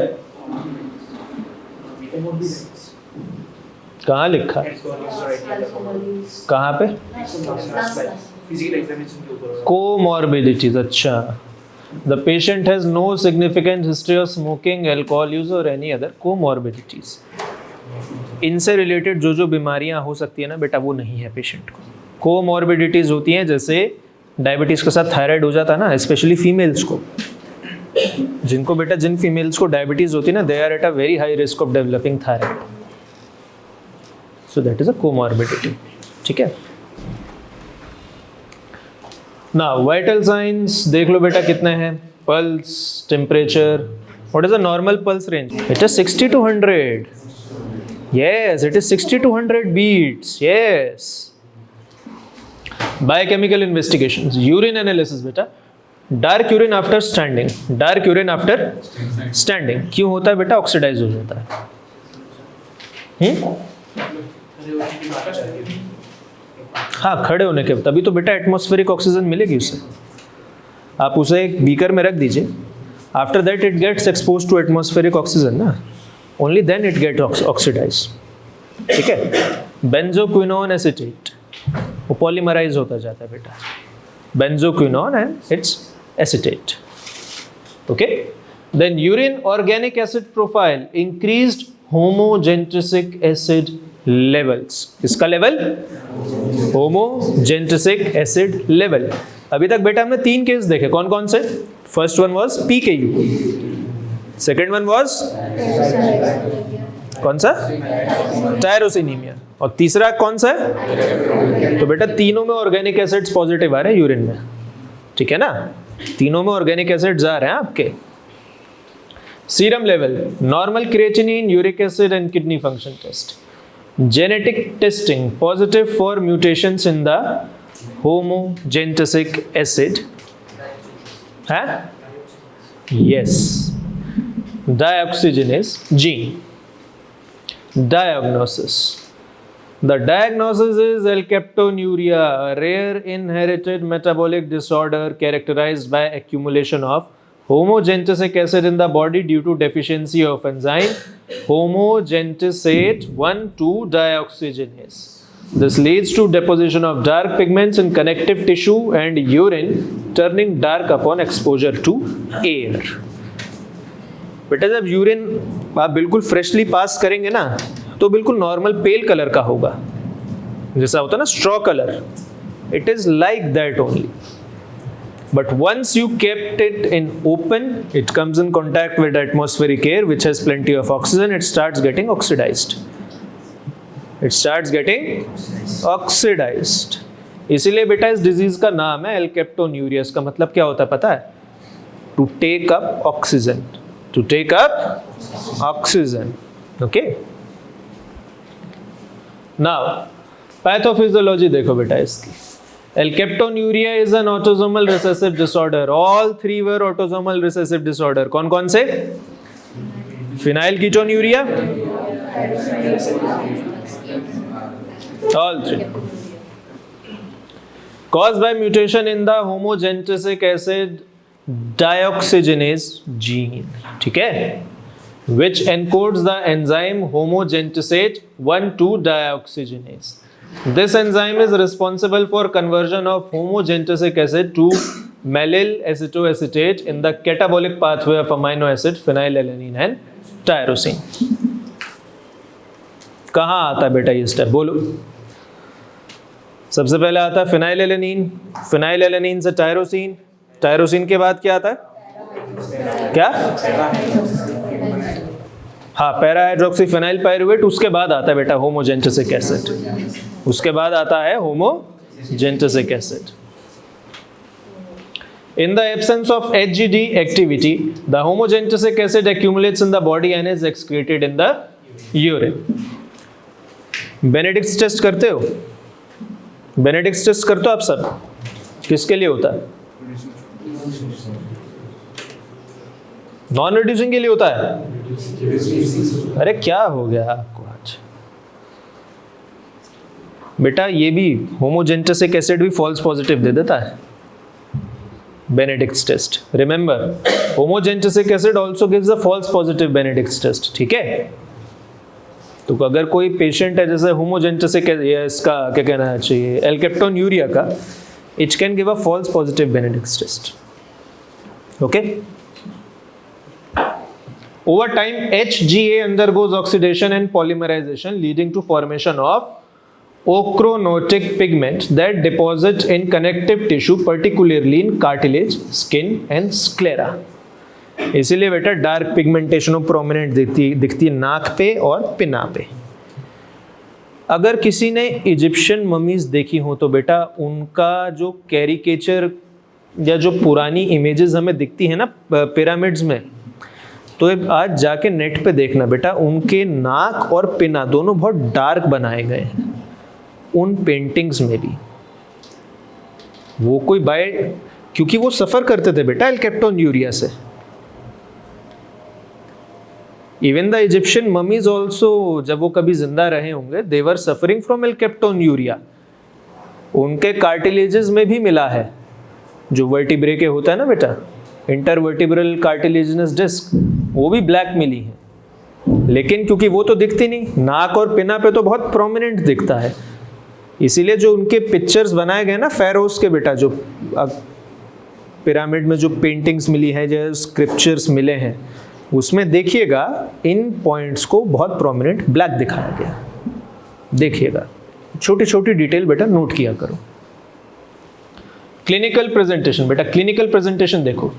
कहाँ लिखा? कहाँ पे? कोमॉर्बिडिटीज। अच्छा, the patient has no significant history of smoking, alcohol use और एनी अदर कोमॉर्बिडिटीज। इनसे रिलेटेड जो जो बीमारियां हो सकती है ना बेटा, वो नहीं है पेशेंट को। कोमॉर्बिडिटीज होती हैं, जैसे डायबिटीज के साथ थायराइड हो जाता है ना, स्पेशली फीमेल्स को, जिनको बेटा, जिन फीमेल्स को डायबिटीज होती है ना, they are at a very high risk of developing thyroid. So that is a comorbidity, ठीक है ना। वाइटल साइंस देख लो बेटा कितने हैं? Pulse, temperature. What is the normal pulse range? It is 60 to 100। yes, it is 60 to 100 beats. yes. Biochemical investigations, urine analysis बेटा, dark urine after standing, dark urine after standing क्यों होता है बेटा? Oxidise हो जाता है। हाँ, खड़े होने के तभी तो बेटा एटमॉस्फेरिक ऑक्सीजन मिलेगी उसे। आप उसे एक बीकर में रख दीजिए, after that it gets expose to atmospheric oxygen ना, only then it get oxidise, ठीक है। बेंजोक्विनोन एसीटेट, वो पॉलीमराइज होता जाता है बेटा, benzoquinone and its acetate. Okay, then urine organic acid profile, increased homogentisic acid levels. किसका लेवल? Homogentisic acid level. अभी तक बेटा हमने 3 केस देखे, कौन कौन से? First one was PKU, second one was कौन सा? टायरोसिनीमिया, और तीसरा कौन सा है? तो बेटा तीनों में ऑर्गेनिक एसिड्स पॉजिटिव आ रहे हैं यूरिन में, ठीक है ना, तीनों में ऑर्गेनिक एसिड्स आ रहे हैं आपके। Serum level, normal creatinine, uric acid and kidney function test. Genetic testing, positive for mutations in the homogentisic acid है? Yes. Dioxygenase gene. Diagnosis. The diagnosis is alkaptonuria, a rare inherited metabolic disorder characterized by accumulation of homogentic acid in the body due to deficiency of enzyme homogentisate 1,2-dioxygenase. This leads to deposition of dark pigments in connective tissue and urine, turning dark upon exposure to air. बेटा जब urine आप बिल्कुल freshly पास करेंगे ना तो बिल्कुल normal पेल colour का होगा, जैसा होता है ना straw colour. It is like that only. But once you kept it in open, it comes in contact with atmospheric air which has plenty of oxygen, it starts getting oxidized. It starts getting oxidized. इसीलिए बेटा इस disease का नाम है एल्केप्टोन्यूरिया. इसका मतलब क्या होता है पता है? To take up oxygen. To take up oxygen. Okay? Now, pathophysiology देखो बेटा इसकी. Alkaptonuria is an autosomal recessive disorder. All three were autosomal recessive disorder. कौन कौन से? Phenylketonuria. All three. Caused by mutation in the homogentic acid dioxygenase gene. ठीक है? Which encodes the enzyme homogentisate 1,2-dioxygenase. This enzyme is responsible for conversion of homogentic acid to mallyl acetoacetate in the catabolic pathway of amino acid phenylalanine and tyrosine. कहाँ आता है बेटा ये step बोलो? सबसे पहले आता है फिनाइलएलेनिन, फिनाइलएलेनिन से टायरोसिन, टायरोसिन के बाद क्या आता है? क्या? हाँ, पैरा हाइड्रोक्सी फिनाइल पायरुवेट. उसके बाद आता है बेटा होमोजेंटिसिक एसिड. उसके बाद आता है होमोजेंटिसिक acid. In the absence of HGD activity, the homogentic acid accumulates in the body and is excreted in the urine. Benedict's test करते हो? बेनेडिक्ट्स टेस्ट करते हो आप सब? किसके लिए होता है? नॉन रिड्यूसिंग के लिए होता है. अरे क्या हो गया आपको आज बेटा? ये भी होमोजेंटिसिक एसिड भी फॉल्स पॉजिटिव दे देता है. Benedict's test. Remember, homogentisic acid also gives a false positive Benedict's test. ठीक है? तो अगर कोई पेशेंट है जैसे होमोजेंटिसिक, इसका क्या कहना चाहिए, एल्केप्टोन्यूरिया का, it can give a false positive Benedict's test. Okay? Over time, HGA undergoes oxidation and polymerization, leading to formation of ochronotic pigment that deposit in connective tissue, particularly in cartilage, skin, and sclera. इसीलिए बेटा dark pigmentation prominent दिखती है नाक पे और पिना पे. अगर किसी ने इजिप्शियन ममीज देखी हो तो बेटा उनका जो कैरिकेचर या जो पुरानी इमेजेस हमें दिखती है ना पिरामिड्स में, तो आज जाके नेट पे देखना बेटा, उनके नाक और पिना दोनों बहुत डार्क बनाए गए हैं उन पेंटिंग्स में भी. वो कोई क्योंकि वो सफ़र करते थे बेटा एल्केप्टोन्यूरिया से. Even the Egyptian mummies also, जब वो कभी जिंदा रहे होंगे, दे वर सफरिंग फ्रॉम एल्केप्टोन्यूरिया. उनके कार्टिलेजेस में भी मिला है जो वर्टिब्रे के होता है ना बेटा, इंटरवर्टिब्रल कार्टिलेजिनस डिस्क, वो भी ब्लैक मिली है. लेकिन क्योंकि वो तो दिखती नहीं, नाक और पिना पे तो बहुत प्रोमिनेंट दिखता है, इसीलिए जो उनके पिक्चर्स बनाए गए ना फेरोस के बेटा, जो पिरामिड में जो पेंटिंग्स मिली है, जो स्क्रिप्चर्स मिले हैं, उसमें देखिएगा इन पॉइंट्स को बहुत प्रोमिनेंट ब्लैक दिखाया गया. देखिएगा, छोटी छोटी डिटेल बेटा नोट किया करो. क्लिनिकल प्रेजेंटेशन बेटा, क्लिनिकल प्रेजेंटेशन देखो.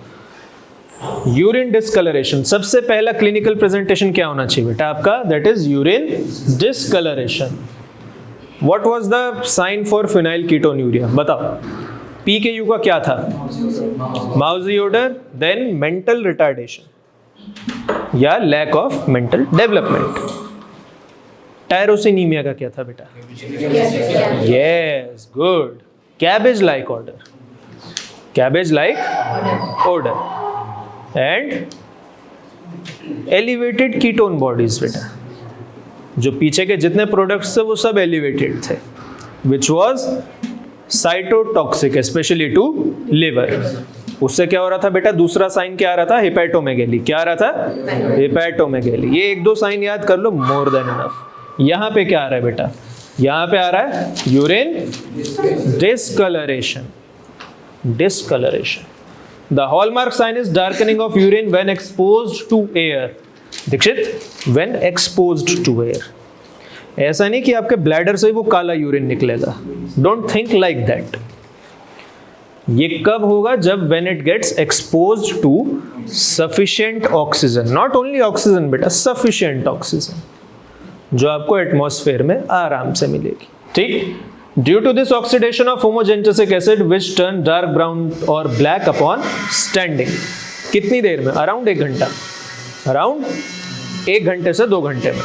यूरिन डिस्कलरेशन, सबसे पहला क्लिनिकल प्रेजेंटेशन क्या होना चाहिए बेटा आपका? That is urine discoloration. What was the sign for phenylketonuria? बताओ. PKU का क्या था? Mousy odor, then mental retardation या lack of mental development. Tyrosinemia का क्या था बेटा? Yes, good. Cabbage like odor. cabbage like odor and elevated ketone bodies बेटा, जो पीछे के जितने प्रोडक्ट्स थे वो सब एलिवेटेड थे, which was cytotoxic specially to liver. उससे क्या हो रहा था बेटा, दूसरा साइन क्या आ रहा था, हेपेटोमेगेली। क्या आ रहा था, हेपेटोमेगेली। ये एक दो साइन याद कर लो, मोर देन इनफ। यहाँ पे क्या आ रहा है बेटा, यहाँ पे आ रहा है urine discolouration. Discolouration. The hallmark sign is darkening of urine when exposed to air. Dikshit, when exposed to air, ऐसा नहीं कि आपके ब्लैडर से वो काला यूरिन निकलेगा, डोंट थिंक लाइक दैट। ये कब होगा, जब when it gets exposed to sufficient oxygen, not only oxygen बेटा, सफिशिएंट ऑक्सीजन, जो आपको एटमॉस्फेयर में आराम से मिलेगी। ठीक, due to this oxidation of homogentisic acid which turn dark brown और ब्लैक अपॉन स्टैंडिंग। कितनी देर में, अराउंड 1 घंटा, अराउंड 1 घंटे से 2 घंटे में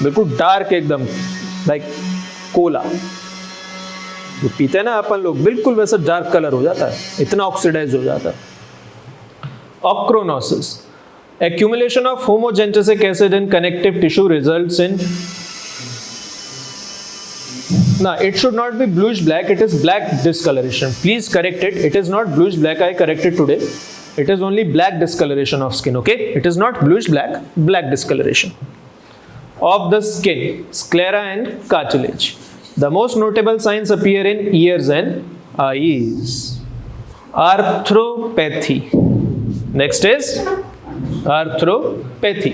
बिल्कुल डार्क एकदम, लाइक कोला जो पीते हैं ना अपन लोग, बिल्कुल वैसा डार्क कलर हो जाता है, इतना ऑक्सीडाइज हो जाता है। ऑक्रोनोसिस, accumulation of homogenesic acid in connective tissue results in, now it should not be bluish black, it is black discoloration. Please correct it, it is not bluish black, I corrected today, it is only black discoloration of skin, okay? It is not bluish black, black discoloration of the skin, sclera and cartilage. The most notable signs appear in ears and eyes. Arthropathy. Next is arthropathy.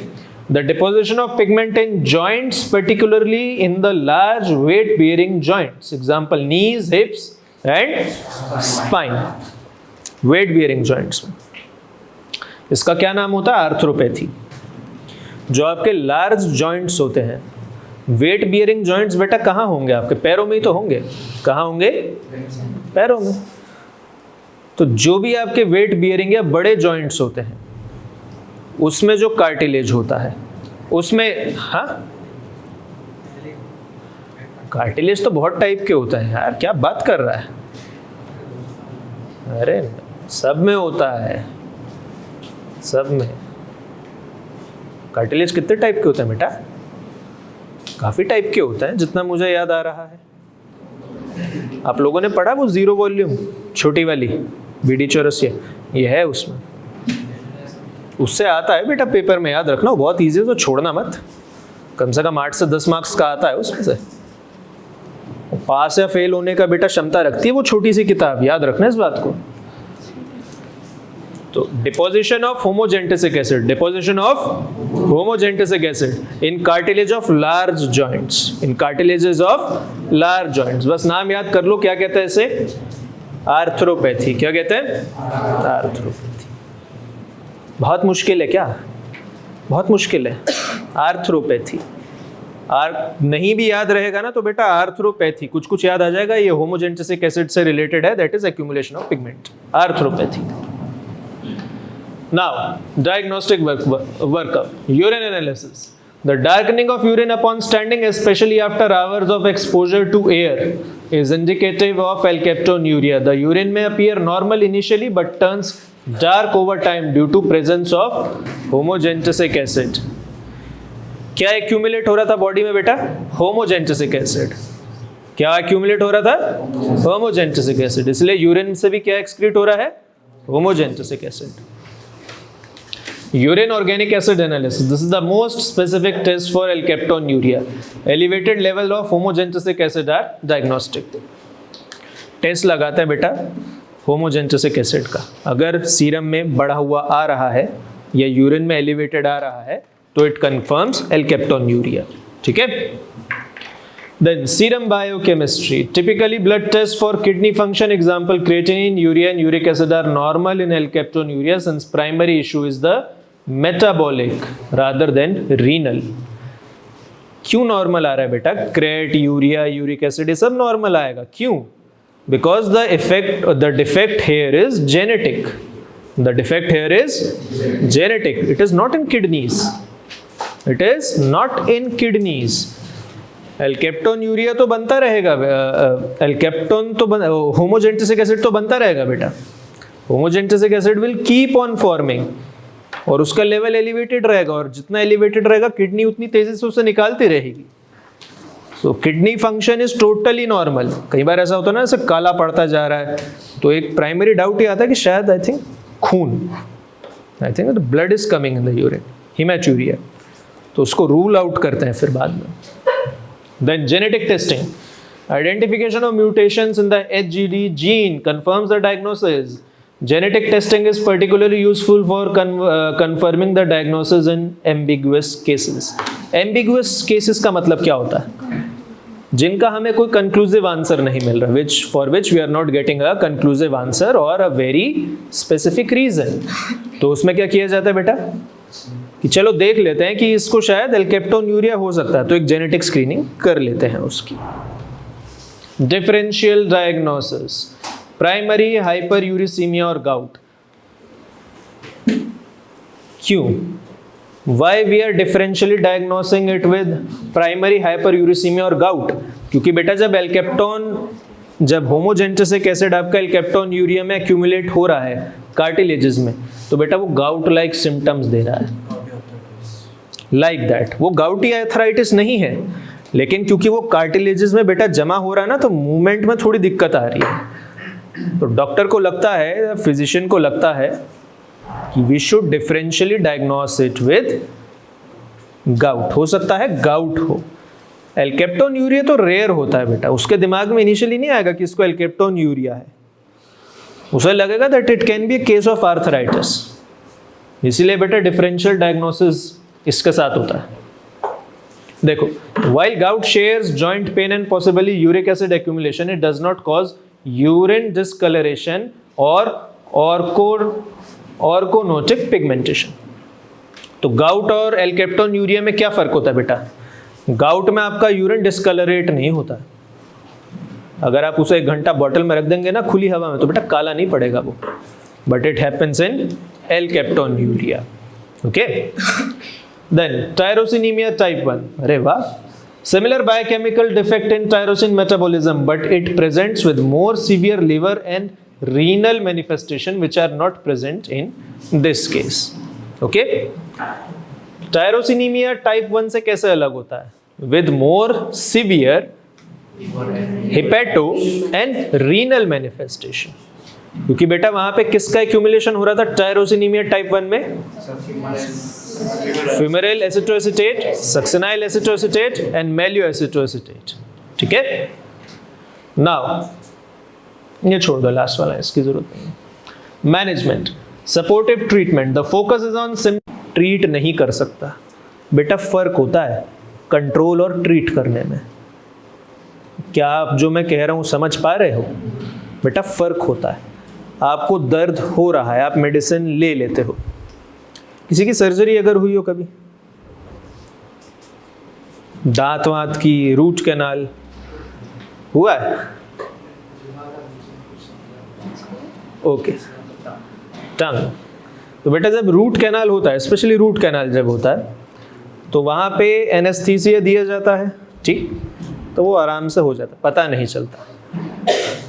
The deposition of pigment in joints, particularly in the large weight-bearing joints. Example, knees, hips and spine. Weight-bearing joints. इसका क्या नाम होता है, arthropathy. जो आपके large joints होते हैं, wait bearing joints बेटा कहाँ होंगे, आपके पैरों में ही तो होंगे। कहाँ होंगे, पैरों में। तो जो भी आपके वेट बियरिंग या बड़े जॉइंट्स होते हैं, उसमें जो कार्टिलेज होता है उसमें, हाँ कार्टिलेज तो बहुत टाइप के होता है यार, क्या बात कर रहा है, अरे सब में होता है, सब में। कार्टिलेज कितने टाइप के होते हैं बेटा, काफी टाइप के होते हैं, जितना मुझे याद आ रहा है। आप लोगों ने पढ़ा वो 0 वॉल्यूम छोटी वाली बीडी चौरसिया, ये है उसमें, उससे आता है बेटा पेपर में, याद रखना, बहुत इजी है, तो छोड़ना मत। कम से कम 8 से 10 मार्क्स का आता है उसमें से। पास या फेल होने का बेटा क्षमता रखती है वो छोटी सी किताब, याद रखना इस बात को। तो deposition of homogentisic acid, deposition of homogentisic acid in cartilage of large joints, in cartilages of large joints. बस नाम याद कर लो, क्या कहते हैं इसे, आर्थ्रोपैथी। क्या कहते हैं, आर्थ्रोपैथी। बहुत मुश्किल है क्या, बहुत मुश्किल है आर्थ्रोपैथी। नहीं भी याद रहेगा ना तो बेटा आर्थ्रोपैथी कुछ कुछ याद आ जाएगा, ये होमोजेनेसिक एसिड से रिलेटेड है, that is accumulation of pigment, arthropathy. Now, diagnostic workup, urine analysis. The darkening of urine upon standing, especially after hours of exposure to air, is indicative of alkaptonuria. The urine may appear normal initially but turns dark over time due to presence of homogenesic acid. क्या accumulate हो रहा था body में बेटा, homogenesic acid। क्या accumulate हो रहा था, homogenesic acid। इसलिए यूरिन से भी क्या excrete हो रहा है, homogenesic acid। Urine organic acid analysis. This is the most specific test for alkaptonuria. Elevated level of homogenesic acid are diagnostic. Test लगाते हैं बेटा होमोजेनेसिक एसिड का, अगर सीरम में बढ़ा हुआ आ रहा है या यूरिन में एलिवेटेड आ रहा है तो इट कंफर्म्स alkaptonuria। ठीक है। Then serum biochemistry. Typically blood tests for kidney function, example creatinine, urea and uric acid are normal in alkaptonuria since primary issue is the metabolic rather than renal। क्यों normal आ रहा है बेटा, crate, urea, uric acid ये सब normal आएगा, क्यों, because the defect here is genetic, the defect here is genetic, it is not in kidneys, it is not in kidneys. Alkaptonuria तो बनता रहेगा, एल्केप्टोन तो होमोजेनेसिक एसिड तो बनता रहेगा बेटा, homogentisic acid will keep on forming और उसका लेवल एलिवेटेड रहेगा, और जितना एलिवेटेड रहेगा किडनी उतनी तेजी से उसे निकालती रहेगी. सो kidney function is totally normal. कई बार ऐसा होता है ना, ऐसे काला पड़ता जा रहा है, तो एक प्राइमरी डाउट ये आता है कि शायद I think the blood is coming in the urine, haematuria. तो उसको रूल आउट करते हैं फिर बाद में. Then genetic testing, identification of mutations in the HGD gene confirms the diagnosis. Genetic testing is particularly useful for confirming the diagnosis in ambiguous cases. Ambiguous cases का मतलब क्या होता है? जिनका हमें कोई conclusive answer नहीं मिल रहा, for which we are not getting a conclusive answer or a very specific reason. तो उसमें क्या किया जाता है बेटा कि चलो देख लेते हैं कि इसको शायद एल्केप्टोन्यूरिया हो सकता है, तो एक जेनेटिक स्क्रीनिंग कर लेते हैं उसकी. Differential diagnosis, primary hyperuricemia और gout. क्यों? Why we are differentially diagnosing it with primary hyperuricemia और gout? क्योंकि बेटा जब होमोजेंटेसिक एसिड आपका एल्केप्टोन यूरिया में एक्यूमुलेट हो रहा है कार्टिलेजेस में, तो बेटा वो गाउट लाइक सिम्टम्स दे रहा है. Like that. वो गाउटी आर्थराइटिस नहीं है, लेकिन क्योंकि वो कार्टिलेजेस में बेटा जमा हो रहा है ना, तो मूवमेंट में थोड़ी दिक्कत आ रही है. तो डॉक्टर को लगता है, फिजिशियन को लगता है कि we should differentially diagnose it with gout. हो सकता है गाउट हो. एल्केप्टोन यूरिया तो रेयर होता है बेटा, उसके दिमाग में इनिशियली नहीं आएगा कि इसको एल्केप्टोन यूरिया है, उसे लगेगा that it can be A case of arthritis. इसीलिए बेटा डिफरेंशियल डायग्नोसिस इसके साथ होता है. देखो, while gout shares joint pain and possibly uric acid accumulation, it does not cause urine discoloration or orgonotic pigmentation. तो गाउट और एल्केप्टोन्यूरिया में क्या फर्क होता है बेटा? गाउट में आपका यूरिन डिस्कलरेट नहीं होता है. अगर आप उसे 1 घंटा बॉटल में रख देंगे ना खुली हवा में, तो बेटा काला नहीं पड़ेगा वो. But it happens in alkaptonuria. Okay. Then tyrosinemia type 1. अरे वाह. Similar biochemical defect in tyrosine metabolism, but it presents with more severe liver and renal manifestation, which are not present in this case. Okay? Tyrosinemia type 1 से कैसे अलग होता है? With more severe hepato and renal manifestation. क्योंकि बेटा वहां पे किसका एक्यूमुलेशन हो रहा था टायरोसिनीमिया टाइप 1 में? फ्यूमेराइल एसिटोएसिटेट, सक्सिनाइल एसिटोएसिटेट एंड मेलियोएसिटोएसिटेट. ठीक है. नाउ ये छोड़ दो, लास्ट वाला, इसकी जरूरत नहीं. Management, supportive treatment. The focus is on treat नहीं कर सकता बेटा. फर्क होता है कंट्रोल और ट्रीट करने में. क्या आप जो मैं कह रहा हूं समझ पा रहे हो बेटा? फर्क होता है. आपको दर्द हो रहा है, आप मेडिसिन ले लेते हो. किसी की सर्जरी अगर हुई हो कभी, दांत वांत की, रूट कैनाल हुआ है? ओके. टंग. तो बेटा जब रूट कैनाल होता है, स्पेशली रूट कैनाल जब होता है, तो वहां पे एनेस्थीसिया दिया जाता है. ठीक. तो वो आराम से हो जाता है, पता नहीं चलता.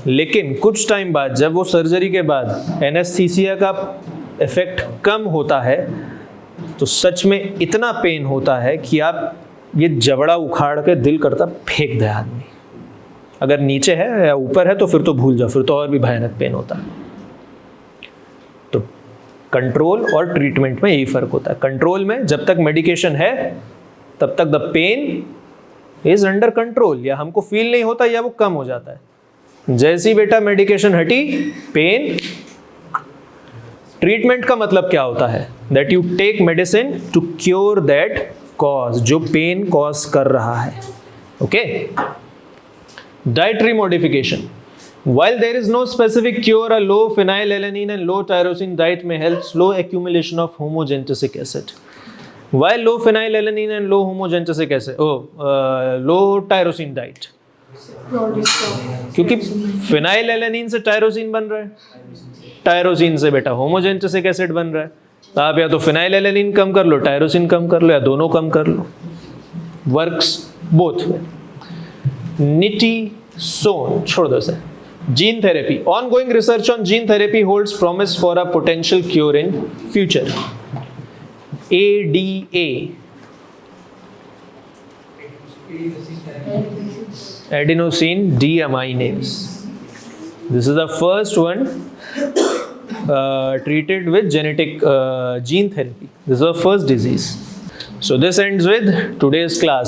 लेकिन कुछ टाइम बाद, जब वो सर्जरी के बाद एनेस्थीसिया का इफेक्ट कम होता है, तो सच में इतना पेन होता है कि आप ये जबड़ा उखाड़ के दिल करता फेंक दे आदमी. अगर नीचे है या ऊपर है तो फिर तो भूल जाओ, फिर तो और भी भयानक पेन होता है. तो कंट्रोल और ट्रीटमेंट में यही फर्क होता है. कंट्रोल में जब तक मेडिकेशन है तब तक the pain is under control, या हमको फील नहीं होता या वो कम हो जाता है. जैसी बेटा मेडिकेशन हटी, पेन. ट्रीटमेंट का मतलब क्या होता है? That you take medicine to cure that cause, जो पेन कॉज कर रहा है. Okay. Dietary modification. While there is no specific cure, a low phenylalanine and low tyrosine diet may help slow accumulation of homogentisic acid. Why low phenylalanine and low homogentisic acid? Low tyrosine diet. क्योंकि phenylalanine से tyrosine बन रहा है, tyrosine से बेटा होमोजेंटिसिक acid बन रहा है. तो आप या तो फिनाइलएलेनिन कम कर लो, टायरोसिन कम कर लो, या दोनों कम कर लो. Works both way. निटिसोन छोड़ दो sir. Gene therapy. Ongoing research on gene therapy holds promise for a potential cure in future. ADA. Adenosine deaminase. This is the first one treated with genetic gene therapy. This is the first disease. So this ends with today's class.